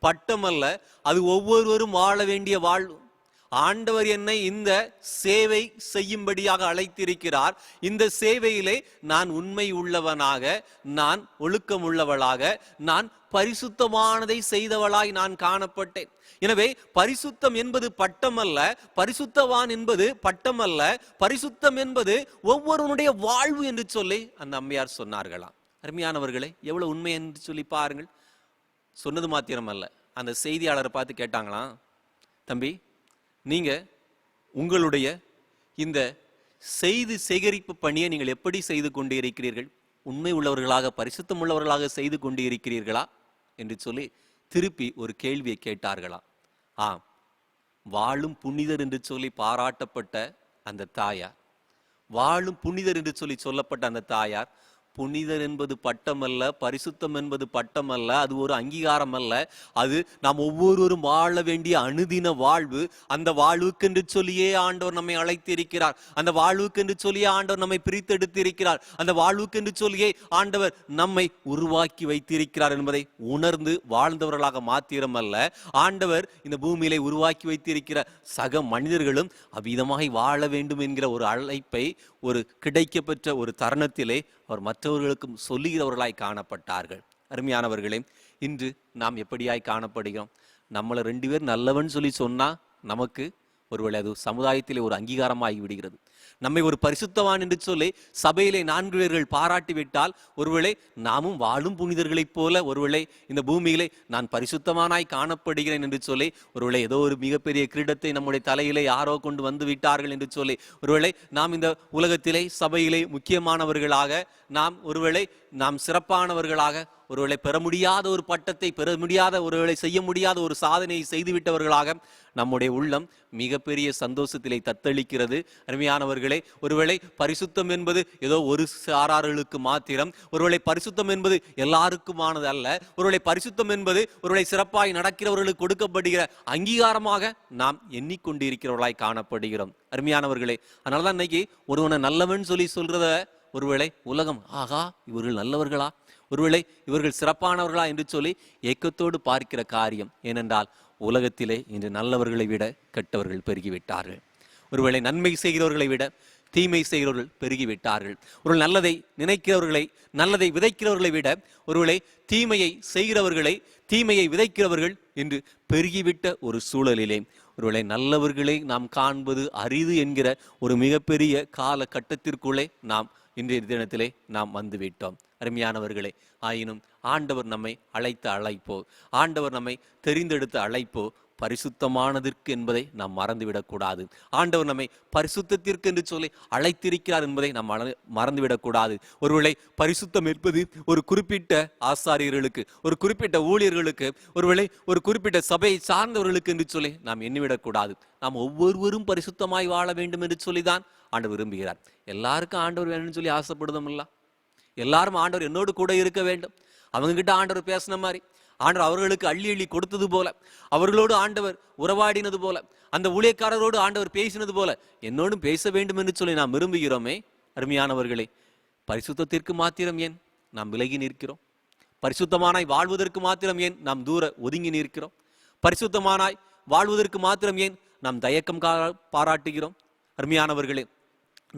பட்டம் அல்ல, அது ஒவ்வொருவரும் வாழ வேண்டிய வாழ்வு. ஆண்டவர் என்னை இந்த சேவை செய்யும்படியாக அழைத்திருக்கிறார். இந்த சேவையிலே நான் உண்மை உள்ளவனாக, நான் ஒழுக்கம் உள்ளவளாக, நான் பரிசுத்தமானதை செய்தவளாய் நான் காணப்பட்டேன். எனவே பரிசுத்தம் என்பது பட்டம் அல்ல, பரிசுத்தவான் என்பது பட்டம் அல்ல, பரிசுத்தம் என்பது ஒவ்வொருவனுடைய வாழ்வு என்று சொல்லி அந்த அம்மையார் சொன்னார்களாம். அருமையானவர்களே, எவ்வளவு உண்மை என்று சொல்லி பாருங்கள். சொன்னது மாத்திரம் அல்ல, அந்த செய்தியாளரை பார்த்து கேட்டாங்களாம், தம்பி, நீங்க உங்களுடைய இந்த செய்தி சேகரிப்பு பணியை நீங்கள் எப்படி செய்து கொண்டு இருக்கிறீர்கள்? உண்மை உள்ளவர்களாக, பரிசுத்தம் உள்ளவர்களாக செய்து கொண்டு இருக்கிறீர்களா என்று சொல்லி திருப்பி ஒரு கேள்வியை கேட்டார்களாம். வாழும் புனிதர் என்று சொல்லி பாராட்டப்பட்ட அந்த தாயார், வாழும் புனிதர் என்று சொல்லி சொல்லப்பட்ட அந்த தாயார், புனிதர் என்பது பட்டம் அல்ல, பரிசுத்தம் என்பது பட்டம் அல்ல, அது ஒரு அங்கீகாரம் அல்ல, அது நாம் ஒவ்வொருவரும் வாழ வேண்டிய அனுதின வாழ்வு. அந்த வாழ்வுக்கென்று சொல்லியே ஆண்டவர் நம்மை அழைத்திருக்கிறார். அந்த வாழ்வுக்கென்று சொல்லியே ஆண்டவர் நம்மை பிரித்தெடுத்திருக்கிறார். அந்த வாழ்வுக்கென்று சொல்லியே ஆண்டவர் நம்மை உருவாக்கி வைத்திருக்கிறார் என்பதை உணர்ந்து வாழ்ந்தவர்களாக மாத்திரம் அல்ல, ஆண்டவர் இந்த பூமியிலே உருவாக்கி வைத்திருக்கிற சக மனிதர்களும் அவ்விதமாய் வாழ வேண்டும் என்கிற ஒரு அழைப்பை ஒரு கிடைக்கப்பெற்ற ஒரு தருணத்திலே அவர் மற்றவர்களுக்கும் சொல்லுகிறவர்களாய் காணப்பட்டார்கள். அருமையானவர்களே, இன்று நாம் எப்படியாய் காணப்படுகிறோம்? நம்மளை 2 பேர் நல்லவன் சொல்லி சொன்னா நமக்கு ஒருவேளை அது சமுதாயத்திலே ஒரு அங்கீகாரமாகி விடுகிறது. நம்மை ஒரு பரிசுத்தவான் என்று சொல்லி சபையிலே 4 பேர்கள் பாராட்டி விட்டால் ஒருவேளை நாமும் வாழும் புனிதர்களைப் போல ஒருவேளை இந்த பூமியிலே நான் பரிசுத்தமானாய் காணப்படுகிறேன் என்று சொல்லி ஒருவேளை ஏதோ ஒரு மிகப்பெரிய கிரீடத்தை நம்முடைய தலையிலே யாரோ கொண்டு வந்து விட்டார்கள் என்று சொல்லி ஒருவேளை நாம் இந்த உலகத்திலே சபையிலே முக்கியமானவர்களாக, நாம் ஒருவேளை நாம் சிறப்பானவர்களாக ஒருவேளை பெற முடியாத ஒரு பட்டத்தை பெற முடியாத, ஒருவேளை செய்ய முடியாத ஒரு சாதனையை செய்துவிட்டவர்களாக நம்முடைய உள்ளம் மிகப்பெரிய சந்தோஷத்திலே தத்தளிக்கிறது. அருமையானவர்களே, ஒருவேளை பரிசுத்தம் என்பது ஏதோ ஒரு சாரார்களுக்கு மாத்திரம், ஒருவேளை பரிசுத்தம் என்பது எல்லாருக்குமானது அல்ல. ஒருவேளை பரிசுத்தம் என்பது ஒருவேளை சிறப்பாய் நடக்கிறவர்களுக்கு கொடுக்கப்படுகிற அங்கீகாரமாக நாம் எண்ணிக்கொண்டிருக்கிறவர்களாய் காணப்படுகிறோம். அருமையானவர்களே, அதனாலதான் இன்னைக்கு ஒருவனை நல்லவன் சொல்லி சொல்றத ஒருவேளை உலகம், ஆகா இவர்கள் நல்லவர்களா, ஒருவேளை இவர்கள் சிறப்பானவர்களா என்று சொல்லி ஏக்கத்தோடு பார்க்கிற காரியம். ஏனென்றால் உலகத்திலே இன்று நல்லவர்களை விட கெட்டவர்கள் பெருகிவிட்டார்கள். ஒருவேளை நன்மை செய்கிறவர்களை விட தீமை செய்கிறவர்கள் பெருகிவிட்டார்கள். ஒரு நல்லதை நினைக்கிறவர்களை, நல்லதை விதைக்கிறவர்களை விட ஒருவேளை தீமையை செய்கிறவர்களை, தீமையை விதைக்கிறவர்கள் என்று பெருகிவிட்ட ஒரு சூழலிலே ஒருவேளை நல்லவர்களை நாம் காண்பது அரிது என்கிற ஒரு மிகப்பெரிய காலகட்டத்திற்குள்ளே நாம் இன்றைய தினத்திலே நாம் வந்துவிட்டோம். அருமையானவர்களே, ஆயினும் ஆண்டவர் நம்மை அழைத்த அழைப்போ, ஆண்டவர் நம்மை தெரிந்தெடுத்த அழைப்போ பரிசுத்தமானதற்கு என்பதை நாம் மறந்துவிடக்கூடாது. ஆண்டவர் நம்மை பரிசுத்தத்திற்கு என்று சொல்லி அழைத்திருக்கிறார் என்பதை நாம் மறந்துவிடக்கூடாது. ஒருவேளை பரிசுத்தம் என்பது ஒரு குறிப்பிட்ட ஆசாரியர்களுக்கு, ஒரு குறிப்பிட்ட ஊழியர்களுக்கு, ஒருவேளை ஒரு குறிப்பிட்ட சபையை சார்ந்தவர்களுக்கு என்று சொல்லி நாம் எண்ணிவிடக்கூடாது. நாம் ஒவ்வொருவரும் பரிசுத்தமாய் வாழ வேண்டும் என்று சொல்லிதான் ஆண்டவர் விரும்புகிறார். எல்லாருக்கும் ஆண்டவர் வேணும்னு சொல்லி ஆசைப்படுதும் இல்ல. எல்லாரும் ஆண்டவர் என்னோடு கூட இருக்க வேண்டும், அவங்க கிட்ட ஆண்டவர் பேசின மாதிரி, ஆண்டவர் அவர்களுக்கு அள்ளி அள்ளி கொடுத்தது போல, அவர்களோடு ஆண்டவர் உறவாடினது போல, அந்த ஊழியக்காரரோடு ஆண்டவர் பேசினது போல என்னோடும் பேச வேண்டும் என்று சொல்லி நாம் விரும்புகிறோமே. அருமையானவர்களே, பரிசுத்தத்திற்கு மாத்திரம் ஏன் நாம் விலகி நிற்கிறோம்? பரிசுத்தமானாய் வாழ்வதற்கு மாத்திரம் ஏன் நாம் தூர ஒதுங்கி நிற்கிறோம்? பரிசுத்தமானாய் வாழ்வதற்கு மாத்திரம் ஏன் நாம் தயக்கம் பாராட்டுகிறோம்? அருமையானவர்களே,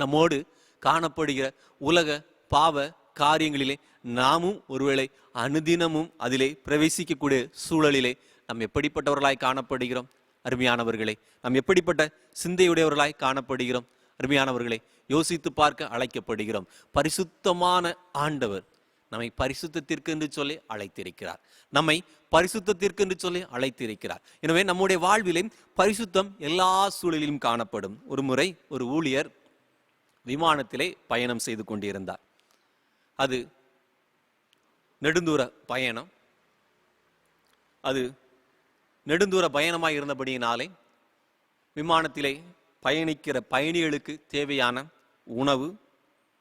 நம்மோடு காணப்படுகிற உலக பாவ காரியங்களிலே நாமும் ஒருவேளை அனுதினமும் அதிலே பிரவேசிக்கக்கூடிய சூழலிலே நாம் எப்படிப்பட்டவர்களாய் காணப்படுகிறோம்? அருமையானவர்களே, நாம் எப்படிப்பட்ட சிந்தையுடையவர்களாய் காணப்படுகிறோம்? அருமையானவர்களே, யோசித்து பார்க்க அழைக்கப்படுகிறோம். பரிசுத்தமான ஆண்டவர் நம்மை பரிசுத்தத்திற்கு என்று சொல்லி அழைத்திருக்கிறார். நம்மை பரிசுத்தத்திற்கு என்று சொல்லி அழைத்திருக்கிறார். எனவே நம்முடைய வாழ்விலே பரிசுத்தம் எல்லா சூழலிலும் காணப்படும். ஒரு முறை ஒரு ஊழியர் விமானத்திலே பயணம் செய்து கொண்டிருந்தார். அது நெடுந்தூர பயணம். அது நெடுந்தூர பயணமாய் இருந்தபடியினாலே விமானத்திலே பயணிக்கிற பயணிகளுக்கு தேவையான உணவு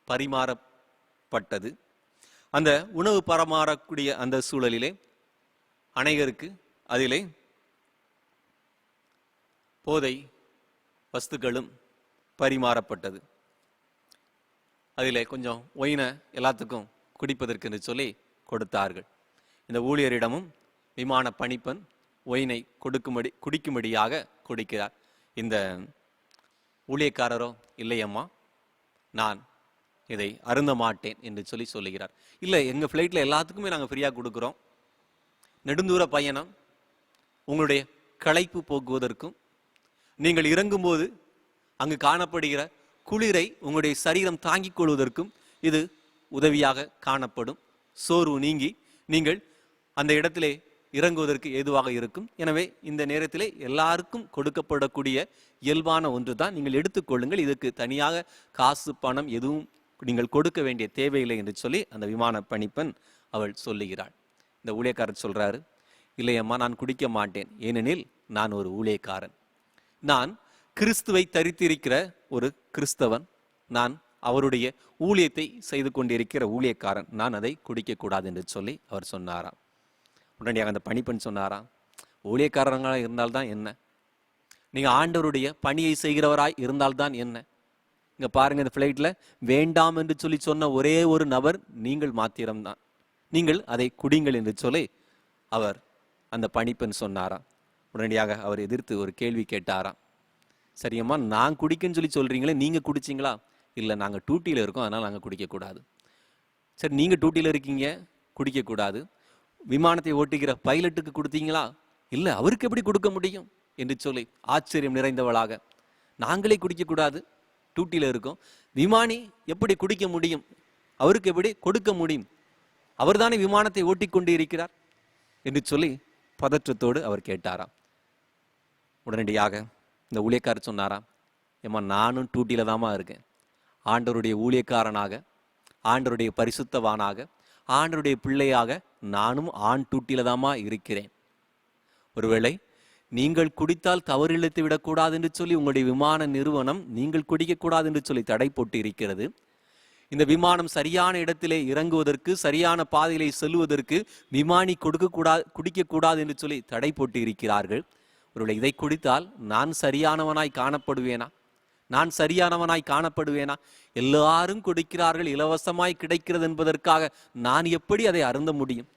பரிமாறப்பட்டது. அந்த உணவு பரிமாறக்கூடிய அந்த சூழலிலே அநேகருக்கு அதிலே போதை வஸ்துக்களும் பரிமாறப்பட்டது. அதிலே கொஞ்சம் ஒயினை எல்லாத்துக்கும் குடிப்பதற்கு என்று சொல்லி கொடுத்தார்கள். இந்த ஊழியரிடமும் விமான பணிப்பெண் ஒயினை குடிக்கும்படியாக கொடுக்கிறார். இந்த ஊழியக்காரரோ, இல்லையம்மா, நான் இதை அருந்த மாட்டேன் என்று சொல்லி சொல்லுகிறார். இல்லை, எங்கள் ஃப்ளைட்டில் எல்லாத்துக்குமே நாங்கள் ஃப்ரீயாக கொடுக்குறோம். நெடுந்தூர பயணம், உங்களுடைய களைப்பு போக்குவதற்கும், நீங்கள் இறங்கும்போது அங்கு காணப்படுகிற குளிரை உங்களுடைய சரீரம் தாங்கிக் கொள்வதற்கும் இது உதவியாக காணப்படும். சோர்வு நீங்கி நீங்கள் அந்த இடத்திலே இறங்குவதற்கு ஏதுவாக இருக்கும். எனவே இந்த நேரத்திலே எல்லாருக்கும் கொடுக்கப்படக்கூடிய இயல்பான ஒன்று தான், நீங்கள் எடுத்துக்கொள்ளுங்கள். இதுக்கு தனியாக காசு பணம் எதுவும் நீங்கள் கொடுக்க வேண்டிய தேவையில்லை என்று சொல்லி அந்த விமான பணிப்பெண் அவள் சொல்லுகிறாள். இந்த ஊழியக்காரர் சொல்றாரு, இல்லையம்மா, நான் குடிக்க மாட்டேன். ஏனெனில் நான் ஒரு ஊழியக்காரன், நான் கிறிஸ்துவை தரித்திருக்கிற ஒரு கிறிஸ்தவன், நான் அவருடைய ஊழியத்தை செய்து கொண்டிருக்கிற ஊழியக்காரன், நான் அதை குடிக்க கூடாது என்று சொல்லி அவர் சொன்னாராம். உடனடியாக அந்த பணிப்பெண் சொன்னாராம், ஊழியக்காரங்களாக இருந்தால்தான் என்ன, நீங்க ஆண்டவருடைய பணியை செய்கிறவராய் இருந்தால்தான் என்ன. இங்க பாருங்க, இந்த ஃபிளைட்ல வேண்டாம் என்று சொல்லி சொன்ன ஒரே ஒரு நபர் நீங்கள் மாத்திரம்தான், நீங்கள் அதை குடிங்கள் என்று சொல்லி அவர் அந்த பணிப்பெண் சொன்னாராம். உடனடியாக அவர் எதிர்த்து ஒரு கேள்வி கேட்டாராம், சரியம்மா, நான் குடிக்கன்னு சொல்லி சொல்றீங்களே, நீங்க குடிச்சிங்களா? இல்லை, நாங்கள் டூட்டியில் இருக்கோம், அதனால் நாங்கள் குடிக்கக்கூடாது. சரி, நீங்கள் டூட்டியில் இருக்கீங்க, குடிக்கக்கூடாது. விமானத்தை ஓட்டுகிற பைலட்டுக்கு கொடுத்தீங்களா? இல்லை, அவருக்கு எப்படி கொடுக்க முடியும் என்று சொல்லி ஆச்சரியம் நிறைந்தவளாக, நாங்களே குடிக்கக்கூடாது, டூட்டியில் இருக்கோம், விமானி எப்படி குடிக்க முடியும், அவருக்கு எப்படி கொடுக்க முடியும், அவர் தானே விமானத்தை ஓட்டி கொண்டு இருக்கிறார் என்று சொல்லி பதற்றத்தோடு அவர் கேட்டாராம். உடனடியாக இந்த ஊழியக்காரர் சொன்னாராம், ஏம்மா, நானும் டூட்டியில் தாமா இருக்கேன், ஆண்டவருடைய ஊழியக்காரனாக, ஆண்டவருடைய பரிசுத்தவானாக, ஆண்டவருடைய பிள்ளையாக நானும் ஆண் டூட்டில தாமா இருக்கிறேன். ஒருவேளை நீங்கள் குடித்தால் தவறிழைத்து விடக்கூடாது என்று சொல்லி உங்களுடைய விமான நிறுவனம் நீங்கள் குடிக்கக்கூடாது என்று சொல்லி தடை போட்டு இருக்கிறது. இந்த விமானம் சரியான இடத்திலே இறங்குவதற்கு, சரியான பாதையிலே செல்வதற்கு விமானி குடிக்கக்கூடாது என்று சொல்லி தடை போட்டு இருக்கிறார்கள். ஒருவேளை இதை குடித்தால் நான் சரியானவனாய் காணப்படுவேனா? எல்லாரும் குடிக்கிறார்கள், இலவசமாய் கிடைக்கிறது என்பதற்காக நான் எப்படி அதை அருந்த முடியும்?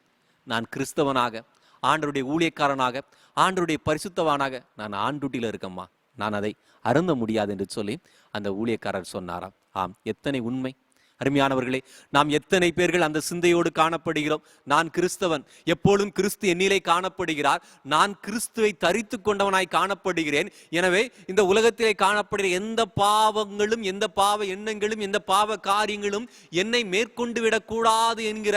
நான் கிறிஸ்தவனாக, ஆண்டவருடைய ஊழியக்காரனாக, ஆண்டவருடைய பரிசுத்தவானாக நான் ஆண்டூட்டில இருக்கம்மா, நான் அதை அருந்த முடியாது என்று சொல்லி அந்த ஊழியக்காரர் சொன்னாராம். ஆம், எத்தனை உண்மை! அருமையானவர்களே, நாம் எத்தனை பேர்கள் அந்த சிந்தையோடு காணப்படுகிறோம்? நான் கிறிஸ்தவன், எப்பொழுதும் கிறிஸ்து என்னிலே காணப்படுகிறார், நான் கிறிஸ்துவை தரித்து கொண்டவனாய் காணப்படுகிறேன். எனவே இந்த உலகத்திலே காணப்படுகிற எந்த பாவங்களும், எந்த பாவ எண்ணங்களும், எந்த பாவ காரியங்களும் என்னை மேற்கொண்டு விடக்கூடாது என்கிற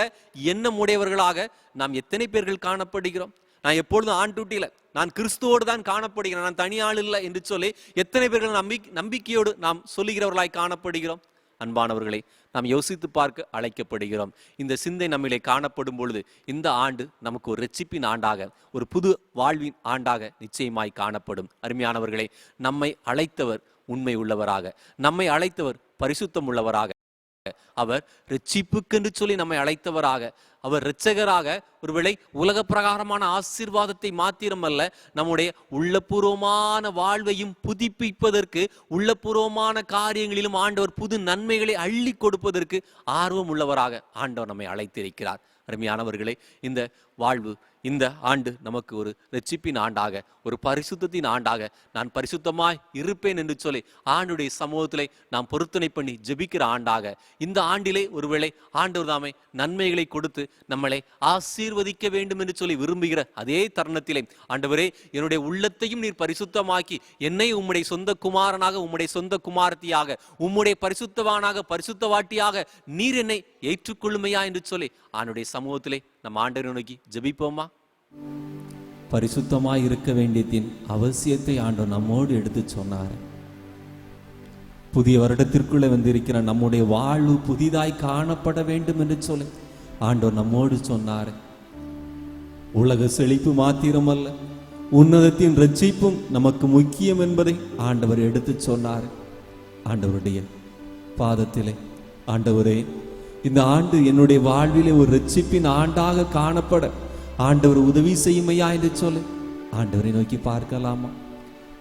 எண்ணம் உடையவர்களாக நாம் எத்தனை பேர்கள் காணப்படுகிறோம்? நான் எப்பொழுதும் ஆண் டூட்டியில, நான் கிறிஸ்துவோடு தான் காணப்படுகிறேன், நான் தனியாள் இல்லை என்று சொல்லி எத்தனை பேர்கள் நம்பிக்கையோடு நாம் சொல்லுகிறவர்களாய் காணப்படுகிறோம்? அன்பானவர்களை, நாம் யோசித்து பார்க்க அழைக்கப்படுகிறோம். இந்த சிந்தை நம்மிலே காணப்படும் பொழுது இந்த ஆண்டு நமக்கு ஒரு இரட்சிப்பின் ஆண்டாக, ஒரு புது வாழ்வின் ஆண்டாக நிச்சயமாய் காணப்படும். அருமையானவர்களை, நம்மை அழைத்தவர் உண்மை உள்ளவராக, நம்மை அழைத்தவர் பரிசுத்தம் உள்ளவராக, அவர் இரட்சிப்புக்கென்று சொல்லி நம்மை அழைத்தவராக, அவர் இரட்சகராக ஒருவேளை உலக பிரகாரமான ஆசீர்வாதத்தை மாத்திரமல்ல, நம்முடைய உள்ளபூர்வமான வாழ்வையும் புதுப்பிப்பதற்கு, உள்ளபூர்வமான காரியங்களிலும் ஆண்டவர் புது நன்மைகளை அள்ளி கொடுப்பதற்கு ஆர்வம் உள்ளவராக ஆண்டவர் நம்மை அழைத்திருக்கிறார். அருமையானவர்களே, இந்த வாழ்வு, இந்த ஆண்டு நமக்கு ஒரு இரட்சிப்பின் ஆண்டாக, ஒரு பரிசுத்தத்தின் ஆண்டாக, நான் பரிசுத்தமாய் இருப்பேன் என்று சொல்லி ஆண்டுடைய சமூகத்திலே நாம் பொருத்தனை பண்ணி ஜெபிக்கிற ஆண்டாக, இந்த ஆண்டிலே ஒருவேளை ஆண்டவர் தாமே நன்மைகளை கொடுத்து நம்மளை ஆசீர்வதிக்க வேண்டும் என்று சொல்லி விரும்புகிற அதே தருணத்திலே, ஆண்டவரே, என்னுடைய உள்ளத்தையும் நீர் பரிசுத்தமாக்கி என்னை உம்முடைய சொந்த குமாரனாக, உம்முடைய சொந்த குமாரத்தியாக, உம்முடைய பரிசுத்தவானாக, பரிசுத்தவாட்டியாக நீர் என்னை ஏற்றுக்கொள்ளுமையா என்று சொல்லி ஆண்டுடைய சமூகத்திலே நம் ஆண்டவரை நோக்கி ஜெபிப்போமா?
பரிசுத்தமாய் இருக்க வேண்டியதின் அவசியத்தை ஆண்டவர் நம்மோடு எடுத்து சொன்னார். புதிய வருடத்திற்குள்ளே வந்திருக்கிற நம்முடைய வாழ்வு புதிதாய் காணப்பட வேண்டும் என்று சொல்லி ஆண்டவர் நம்மோடு சொன்னார். உலக செழிப்பு மாத்திரமல்ல, உன்னதத்தின் இரட்சிப்பும் நமக்கு முக்கியம் என்பதை ஆண்டவர் எடுத்து சொன்னார். ஆண்டவருடைய பாதத்திலே, ஆண்டவரே, இந்த ஆண்டு என்னுடைய வாழ்விலே ஒரு இரட்சிப்பின் ஆண்டாக காணப்பட ஆண்டவர் உதவி செய்யுமையா என்று சொல்லி ஆண்டவரை நோக்கி பார்க்கலாமா?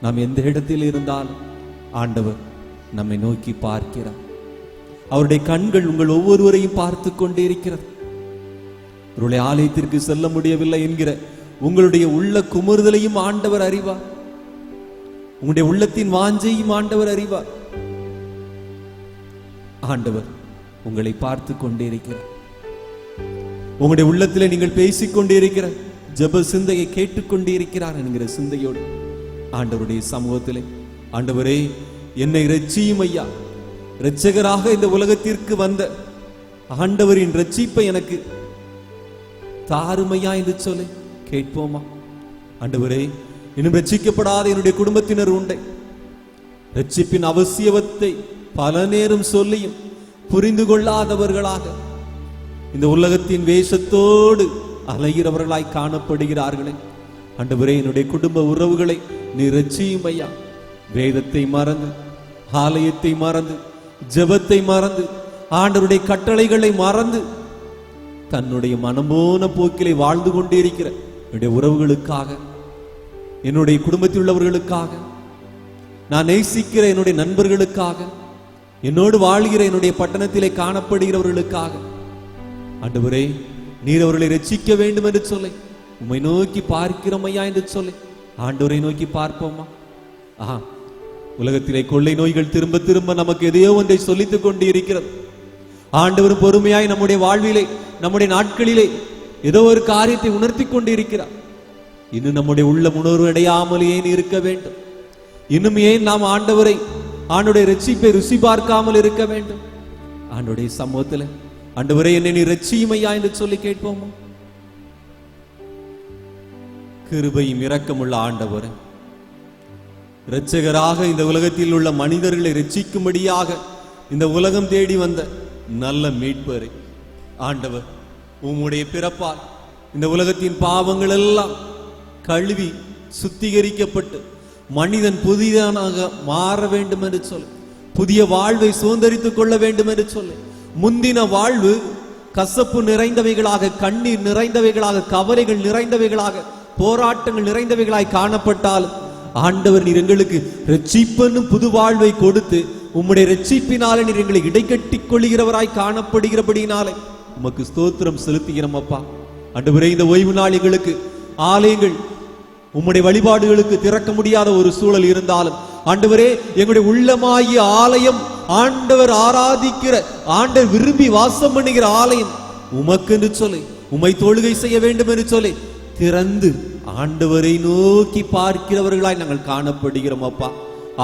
நாம் எந்த இடத்தில் இருந்தாலும் ஆண்டவர் நம்மை நோக்கி பார்க்கிறார். அவருடைய கண்கள் உங்கள் ஒவ்வொருவரையும் பார்த்து கொண்டே இருக்கிறது. அவருடைய ஆலயத்திற்கு செல்ல முடியவில்லை என்கிற உங்களுடைய உள்ள குமுறுதலையும் ஆண்டவர் அறிவார். உங்களுடைய உள்ளத்தின் வாஞ்சையும் ஆண்டவர் அறிவார். ஆண்டவர் உங்களை பார்த்து கொண்டே இருக்கிறார். உங்களுடைய உள்ளத்திலே நீங்கள் பேசிக்கொண்டே இருக்கிற ஜெப சிந்தையை கேட்டுக்கொண்டே இருக்கிறார் என்கிற சிந்தையோடு ஆண்டவருடைய சமூகத்திலே, ஆண்டவரே, என்னை இரட்சியும் ஐயா, இரட்சகராக இந்த உலகத்திற்கு வந்த ஆண்டவரின் இரட்சிப்பை எனக்கு தாருமையா என்று சொல்லி கேட்போமா? ஆண்டவரே, இன்னும் இரட்சிக்கப்படாத என்னுடைய குடும்பத்தினர் உண்டை, இரட்சிப்பின் அவசியத்தை பல நேரம் சொல்லியும் புரிந்து கொள்ளாதவர்களாக இந்த உலகத்தின் வேஷத்தோடு அலைகிறவர்களாய் காணப்படுகிறார்களே, ஆண்டவரே, என்னுடைய குடும்ப உறவுகளை நீர் இரட்சியும் ஐயா. வேதத்தை மறந்து, ஆலயத்தை மறந்து, ஜெபத்தை மறந்து, ஆண்டவருடைய கட்டளைகளை மறந்து தன்னுடைய மனம்போன போக்கிலே வாழ்ந்து கொண்டே இருக்கிற என்னுடைய உறவுகளுக்காக, என்னுடைய குடும்பத்தில் உள்ளவர்களுக்காக, நான் நேசிக்கிற என்னுடைய நண்பர்களுக்காக, என்னோடு வாழ்கிற என்னுடைய பட்டணத்திலே காணப்படுகிறவர்களுக்காக, ஆண்டவரே, நீர் அவர்களை ரட்சிக்க வேண்டும் என்று சொல்லி உம்மை நோக்கி பார்க்கிறோமையா என்று சொல்லி ஆண்டவரை நோக்கி பார்ப்போமா? உலகத்திலே கொள்ளை நோய்கள் திரும்ப திரும்ப நமக்கு எதையோ ஒன்றை சொல்லித்துக் கொண்டு இருக்கிறது. ஆண்டவர் பொறுமையாய் நம்முடைய வாழ்விலே, நம்முடைய நாட்களிலே ஏதோ ஒரு காரியத்தை உணர்த்தி கொண்டு இருக்கிறார். இன்னும் நம்முடைய உள்ள உணர்வு அடையாமல் ஏன் இருக்க வேண்டும்? இன்னும் ஏன் நாம் ஆண்டவரை, ஆண்டுடைய இரட்சிப்பை ருசி பார்க்காமல் இருக்க வேண்டும்? ஆண்டுடைய சமூகத்தில், ஆண்டவரே, என்னை நீ இரட்சியுமையா என்று சொல்லி கேட்போமா? கிருபையும் இரக்கமுள்ள ஆண்டவர், இரட்சகராக இந்த உலகத்தில் உள்ள மனிதர்களை இரட்சிக்கும்படியாக இந்த உலகம் தேடி வந்த நல்ல மீட்பரை, ஆண்டவர் உம்முடைய பிறப்பால் இந்த உலகத்தின் பாவங்கள் எல்லாம் கழுவி சுத்திகரிக்கப்பட்டு மனிதன் புதியனாக மாற வேண்டும் என்று சொல்லி, புதிய வாழ்வை சுதந்திரித்துக் கொள்ள வேண்டும் என்று சொல்லி, முந்தின வாழ்வு கசப்பு நிறைந்தவைகளாக, கண்ணீர் நிறைந்தவைகளாக, கவலைகள் நிறைந்தவைகளாக, போராட்டங்கள் நிறைந்தவைகளாய் காணப்பட்டாலும் ஆண்டவர் நீர் எங்களுக்கு ரட்சிப்பென்னும் புது வாழ்வை கொடுத்து உம்முடைய ரட்சிப்பினாலே நீர் எங்களை இடைக்கட்டிக் கொள்கிறவராய் காணப்படுகிறபடினாலே உமக்கு ஸ்தோத்திரம் செலுத்துகிறோம் அப்பா. ஆண்டவரே, இந்த ஓய்வு நாள் எங்களுக்கு ஆலயங்கள் உம்முடைய வழிபாடுகளுக்கு திறக்க முடியாத ஒரு சூழல் இருந்தாலும் ஆண்டவரே, எங்களுடைய உள்ளமாகிய ஆலயம், ஆண்டவர் ஆராதிக்கிற, ஆண்டவர் விரும்பி வாசம் பண்ணுகிற ஆலயம் உமக்கு என்று சொல்லி, உம்மை தொழுகை செய்ய வேண்டும் என்று சொல்லி திறந்து ஆண்டவரை நோக்கி பார்க்கிறவர்களாய் நாங்கள் காணப்படுகிறோம் அப்பா.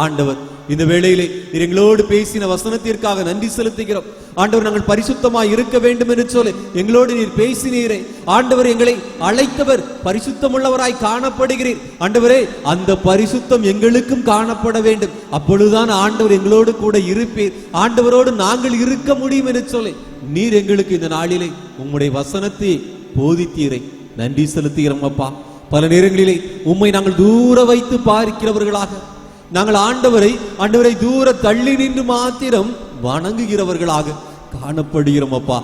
ஆண்டவர், இந்த வேளையிலே எங்களோடு பேசின வசனத்திற்காக நன்றி செலுத்துகிறோம். ஆண்டவர், நாங்கள் பரிசுத்தமாய் இருக்க வேண்டும் என்று சொல்லி எங்களோடு நீர் பேசினீரே. ஆண்டவர், எங்களை அழைத்தவர் பரிசுத்தமுள்ளவராய் காணப்படுகிறீர். ஆண்டவரே, அந்த பரிசுத்தம் எங்களுக்கும் காணப்பட வேண்டும். அப்பொழுதுதான் ஆண்டவர் எங்களோடு கூட இருப்பீர். ஆண்டவரோடு நாங்கள் இருக்க முடியும் என்று சொல்லி நீர் எங்களுக்கு இந்த நாளிலே உம்முடைய வசனத்தை போதித்தீரை. நன்றி செலுத்துகிறோம் அப்பா. பல நேரங்களிலே உம்மை நாங்கள் தூர வைத்து பார்க்கிறவர்களாக, நாங்கள் ஆண்டவரை தூர தள்ளி நின்று மாத்திரம் வணங்குகிறவர்களாக காணப்படுகிறோம் அப்பா.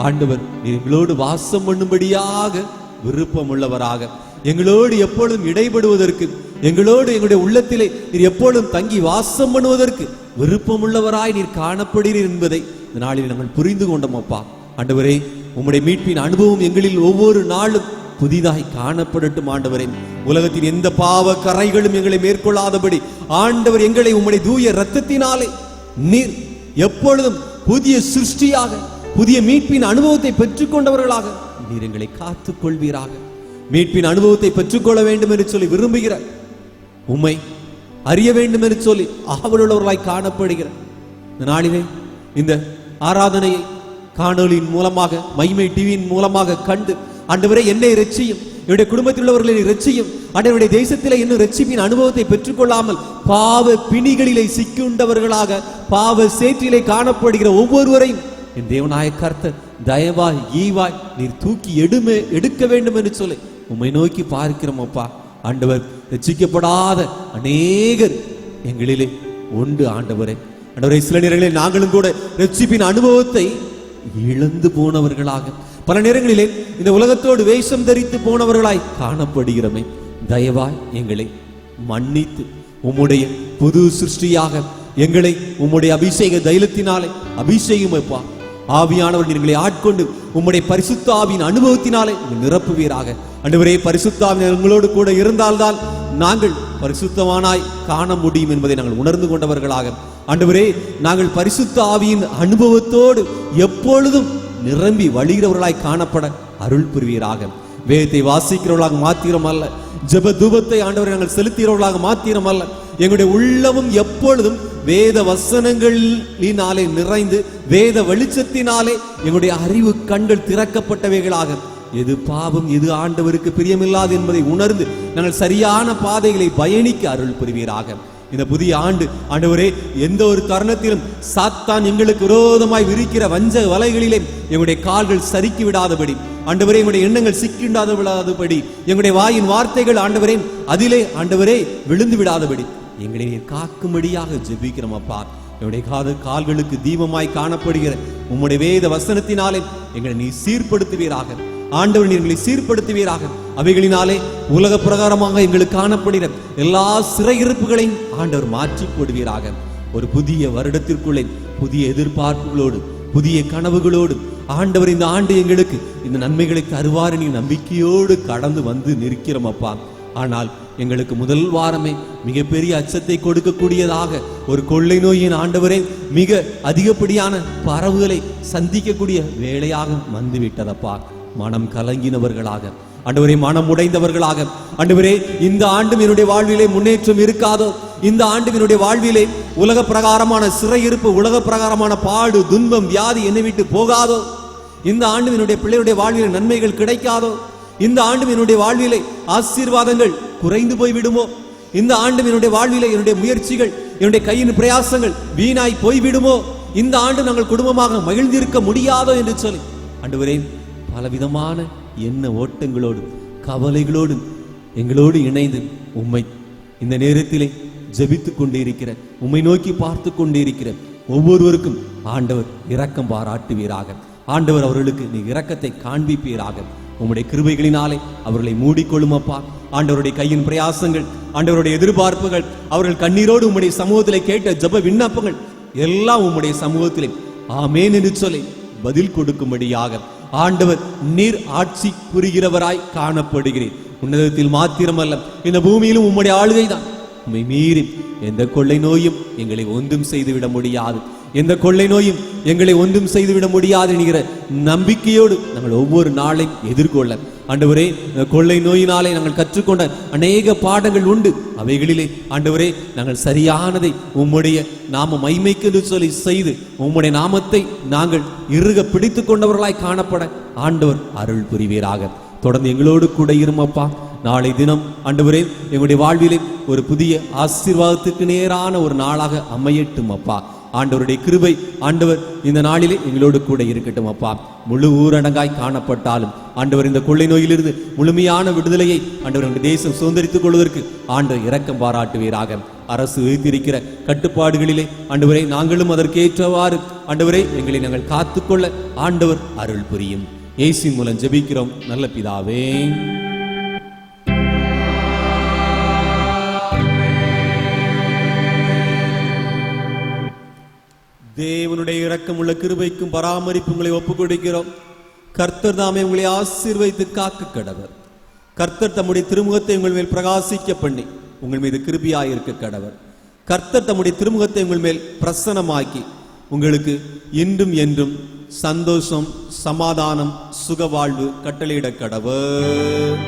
ஆண்டவர், எங்களோடு வாசம் பண்ணும்படியாக விருப்பம் உள்ளவராக, எங்களோடு எப்பொழுதும் இடைபடுவதற்கு, எங்களோடு எங்களுடைய உள்ளத்திலே நீர் எப்பொழுதும் தங்கி வாசம் பண்ணுவதற்கு விருப்பம் உள்ளவராய் நீர் காணப்படுகிறீர் என்பதை இந்த நாளில் நாங்கள் புரிந்து கொண்டோம் அப்பா. ஆண்டவரே, உம்முடைய மீட்பின் அனுபவம் எங்களில் ஒவ்வொரு நாளும் புதிதாய் காணப்படட்டும். ஆண்டவரே, உலகத்தின் எந்த பாவ கரைகளும் எங்களை மேற்கொள்ளாதபடி ஆண்டவர் எங்களை உம்முடைய தூய இரத்தத்தினாலே நீர் எப்பொழுதும் புதிய சிருஷ்டியாக, புதிய மீட்பின் அனுபவத்தை பெற்றுக்கொண்டவர்களாக நீர் எங்களை காத்துக் கொள்வீராக. மீட்பின் அனுபவத்தை பெற்றுக்கொள்ள வேண்டும் என்று சொல்லி விரும்புகிற, உம்மை அறிய வேண்டும் என்று சொல்லி ஆவலுள்ளவர்களாய் காணப்படுகிற இந்த நாளிலே இந்த ஆராதனையை காணொலியின் மூலமாக, மகிமை டிவியின் மூலமாக கண்டு ஆண்டவரே என்னை இரட்சியும், என்னுடைய குடும்பத்தில் உள்ளவர்களை இரட்சியும், ஆண்டவருடைய தேசத்திலே இன்னும் இரட்சிப்பின் அனுபவத்தை பெற்றுக்கொள்ளாமல் பாவ பிணிகளிலே சிக்குண்டவர்களாக, பாவ சேற்றிலே காணப்படுகிற ஒவ்வொருவரையும் என் தேவனாய கர்த்தர் தயவாய் ஈவாய் நீர் தூக்கி எடுக்க வேண்டும் என்று சொல்லி உம்மை நோக்கி பார்க்கிறோம் அப்பா. ஆண்டவர், ரட்சிக்கப்படாத அநேகர் எங்களிலே உண்டு ஆண்டவரே. ஆண்டவரே, சில நேரங்களில் நாங்களும் கூட ரட்சிப்பின் அனுபவத்தை இழந்து போனவர்களாக, பல நேரங்களிலே இந்த உலகத்தோடு வேஷம் தரித்து போனவர்களாய் காணப்படுகிறோமே. தயவாய் எங்களை மன்னித்து உம்முடைய புது சிருஷ்டியாக எங்களை உம்முடைய அபிஷேக தைலத்தினாலே அபிஷேகம் வைப்பா. ஆவியானவர் எங்களை ஆட்கொண்டு உம்முடைய பரிசுத்த ஆவியின் அனுபவத்தினாலே நிரப்புவீராக. ஆண்டவரே, பரிசுத்த ஆவியானவர் எங்களோடு கூட இருந்தால்தான் நாங்கள் பரிசுத்தவானாய் காண முடியும் என்பதை நாங்கள் உணர்ந்து கொண்டவர்களாக, ஆண்டவரே, நாங்கள் பரிசுத்த ஆவியின் அனுபவத்தோடு எப்பொழுதும் நிரம்பி வழிகிறவர்களாய் காணப்பட அருள் புரிவீராக. வேதத்தை வாசிக்கிறவர்களாக மாத்திரம் அல்ல, ஜெப தூபத்தை ஆண்டவரை நாங்கள் செலுத்துகிறவர்களாக மாத்திரம் அல்ல, எங்களுடைய உள்ளமும் எப்பொழுதும் வேத வசனங்களினாலே நிறைந்து, வேத வெளிச்சத்தினாலே எங்களுடைய அறிவு கண்கள் திறக்கப்பட்டவைகளாக, எது பாவம் எது ஆண்டவருக்கு பிரியமில்லாது என்பதை உணர்ந்து நாங்கள் சரியான பாதைகளை பயணிக்க அருள் புரிவீராக. இந்த புதிய ஆண்டு ஆண்டவரே, எந்த ஒரு தருணத்திலும் சாத்தான் எங்களுக்கு விரோதமாய் விரிக்கிற வஞ்ச வலைகளிலே எங்களுடைய கால்கள் சறுக்கி விடாதபடி, ஆண்டவரே, எங்களுடைய எண்ணங்கள் சிக்கிண்டாது விடாதபடி, எங்களுடைய வாயின் வார்த்தைகள் ஆண்டவரே அதிலே ஆண்டவரே விழுந்து விடாதபடி எங்களை நீர் காக்கும்படியாக ஜெபிக்கிறோம் அப்பா. என்னுடைய கால்களுக்கு தீபமாய் காணப்படுகிற உம்முடைய வேத வசனத்தினாலே எங்களை நீ சீர்படுத்துவீராக. ஆண்டவர் நீர் எங்களை சீர்படுத்துவீராக. அவைகளினாலே உலக பிரகாரமாக எங்களுக்கு காணப்படுகிற எல்லா சிறையிருப்புகளையும் ஆண்டவர் மாற்றி போடுவீராக. ஒரு புதிய வருடத்திற்குள்ளே புதிய எதிர்பார்ப்புகளோடு, புதிய கனவுகளோடு ஆண்டவர் இந்த ஆண்டு எங்களுக்கு இந்த நன்மைகளை தருவார் நீ நம்பிக்கையோடு கடந்து வந்து நிற்கிறோம் அப்பா. ஆனால் எங்களுக்கு முதல் வாரமே மிகப்பெரிய அச்சத்தை கொடுக்கக்கூடியதாக ஒரு கொள்ளை நோயின் ஆண்டவரே மிக அதிகப்படியான பரவுகளை சந்திக்கக்கூடிய வேளையாக வந்துவிட்டதப்பா. மனம் கலங்கினவர்களாக ஆண்டவரே, மனம் உடைந்தவர்களாக ஆண்டவரே, இந்த ஆண்டும் என்னுடைய வாழ்விலே முன்னேற்றம் இருக்காதோ, இந்த ஆண்டும் என்னுடைய வாழ்விலே உலக பிரகாரமான சிறையிருப்பு, உலக பிரகாரமான பாடு துன்பம் வியாதி என்னை விட்டு போகாதோ, இந்த ஆண்டும் என்னுடைய பிள்ளையுடைய வாழ்விலே நன்மைகள் கிடைக்காதோ, இந்த ஆண்டும் என்னுடைய வாழ்விலே ஆசீர்வாதங்கள் குறைந்து போய்விடுமோ, இந்த ஆண்டும் என்னுடைய வாழ்விலே என்னுடைய முயற்சிகள், என்னுடைய கையின் பிரயாசங்கள் வீணாய் போய்விடுமோ, இந்த ஆண்டு நாங்கள் குடும்பமாக மகிழ்ந்திருக்க முடியாதோ என்று சொல்லி ஆண்டவரே பலவிதமான எண்ண ஓட்டங்களோடும் கவலைகளோடும் எங்களோடு இணைந்து உம்மை இந்த நேரத்திலே ஜெபித்து கொண்டே இருக்கிற, உம்மை நோக்கி பார்த்து கொண்டே இருக்கிற ஒவ்வொருவருக்கும் ஆண்டவர் இரக்கம் பாராட்டுவீராக. ஆண்டவர் அவர்களுக்கு நீ இரக்கத்தை காண்பிப்பீராக. உம்முடைய கிருபைகளினாலே அவர்களை மூடிக்கொள்ளும் அப்பா. ஆண்டவருடைய கையின் பிரயாசங்கள், ஆண்டவருடைய எதிர்பார்ப்புகள், அவர்கள் கண்ணீரோடு உம்முடைய சமூகத்திலே கேட்ட ஜெப விண்ணப்பங்கள் எல்லாம் உம்முடைய சமூகத்திலே ஆமென் என்று சொல்லி பதில் கொடுக்கும்படியாக ஆண்டவர் நீர் ஆட்சி புரிகிறவராய் காணப்படுகிறேன். உன்னதத்தில் மாத்திரமல்ல, இந்த பூமியிலும் உம்முடைய ஆளுகை தான். உம்மை மீறி எந்த கொள்ளை நோயும் எங்களை ஒன்றும் செய்துவிட முடியாது, எந்த கொள்ளை நோயும் எங்களை ஒன்றும் செய்துவிட முடியாது என்கிற நம்பிக்கையோடு நாங்கள் ஒவ்வொரு நாளையும் எதிர்கொள்ள ஆண்டவரே, கொள்ளை நோயினாலே நாங்கள் கற்றுக்கொண்ட அநேக பாடங்கள் உண்டு. அவைகளிலே ஆண்டவரே நாங்கள் சரியானதை உம்முடைய நாம மைமைக்கு சொல்லி செய்து உம்முடைய நாமத்தை நாங்கள் இறுக பிடித்து கொண்டவர்களாய் காணப்பட ஆண்டவர் அருள் புரிவீராக. தொடர்ந்து எங்களோடு கூட இருமப்பா. நாளை தினம் ஆண்டவரே எங்களுடைய வாழ்விலே ஒரு புதிய ஆசீர்வாதத்துக்கு நேரான ஒரு நாளாக அமையட்டும் அப்பா. ஆண்டவருடைய கிருபை ஆண்டவர் இந்த நாளிலே எங்களோடு கூட இருக்கட்டும் அப்பா. முழு ஊரடங்காய் காணப்பட்டாலும் ஆண்டவர் இந்த கொள்ளை நோயிலிருந்து முழுமையான விடுதலையை ஆண்டவர் தேசம் சுதந்திரித்துக் கொள்வதற்கு ஆண்டவர் இரக்கம் பாராட்டுவீராக. அரசு வைத்திருக்கிற கட்டுப்பாடுகளிலே ஆண்டவரை நாங்களும் அதற்கு ஏற்றவாறு ஆண்டவரை எங்களை நாங்கள் காத்துக்கொள்ள ஆண்டவர் அருள் புரியும். இயேசுவின் மூலம் ஜெபிக்கிறோம் நல்ல பிதாவே. தேவனுடைய இரக்கமுள்ள கிருபைக்கும் பராமரிப்பு உங்களை ஒப்புக் கொடுக்கிறோம். கர்த்தர் தாமே உங்களை ஆசீர்வதித்து காக்க கடவர். கர்த்தர் தம்முடைய திருமுகத்தை உங்கள் மேல் பிரகாசிக்க பண்ணி உங்கள் மீது கிருபையாயிருக்க கடவர். கர்த்தர் தம்முடைய திருமுகத்தை உங்கள் மேல் பிரசன்னமாக்கி உங்களுக்கு இன்றும் என்றும் சந்தோஷம், சமாதானம், சுகவாழ்வு கட்டளையிட கடவர்.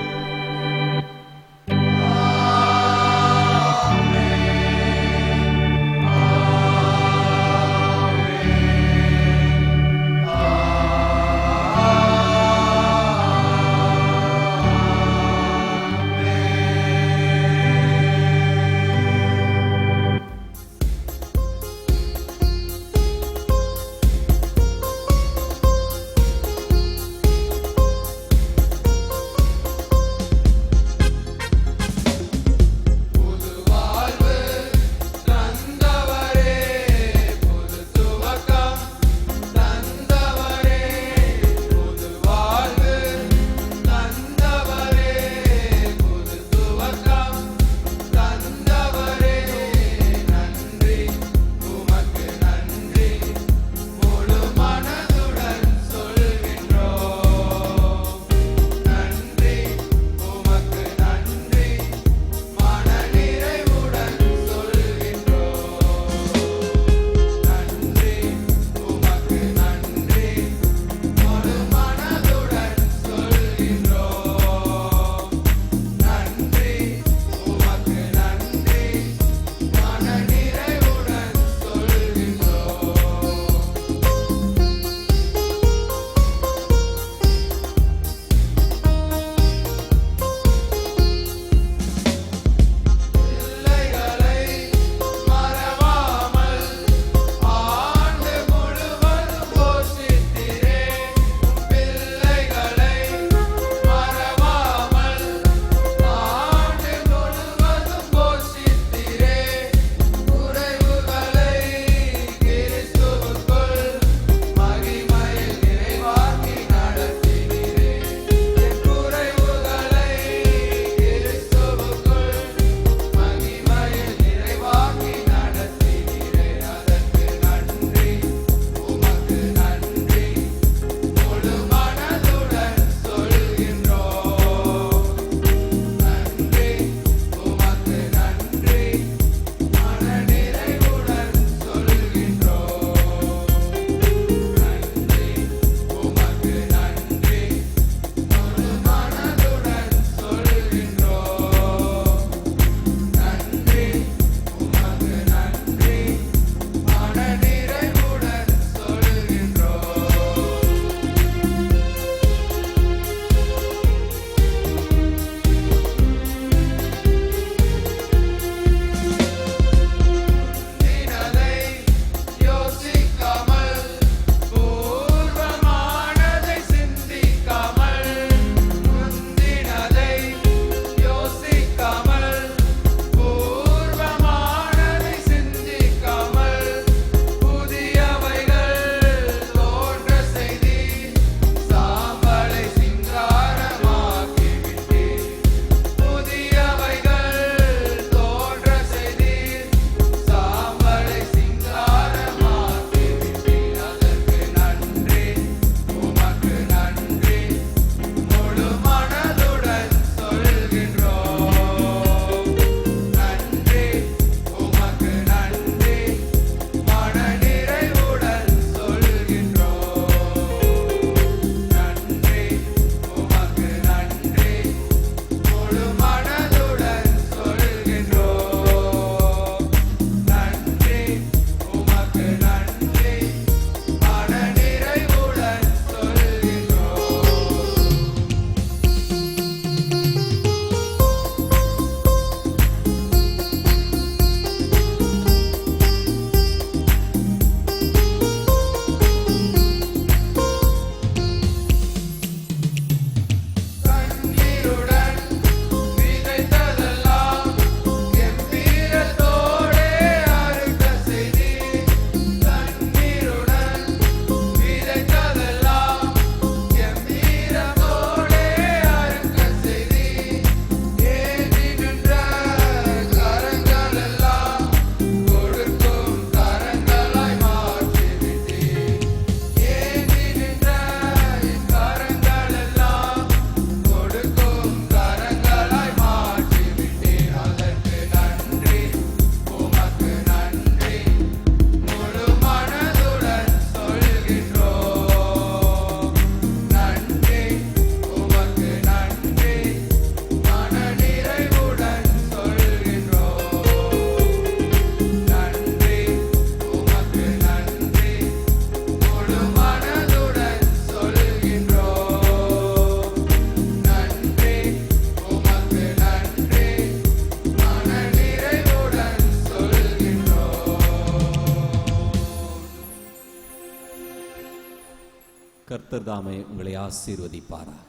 கர்த்தர் தாமே உங்களை ஆசீர்வதிப்பாராக.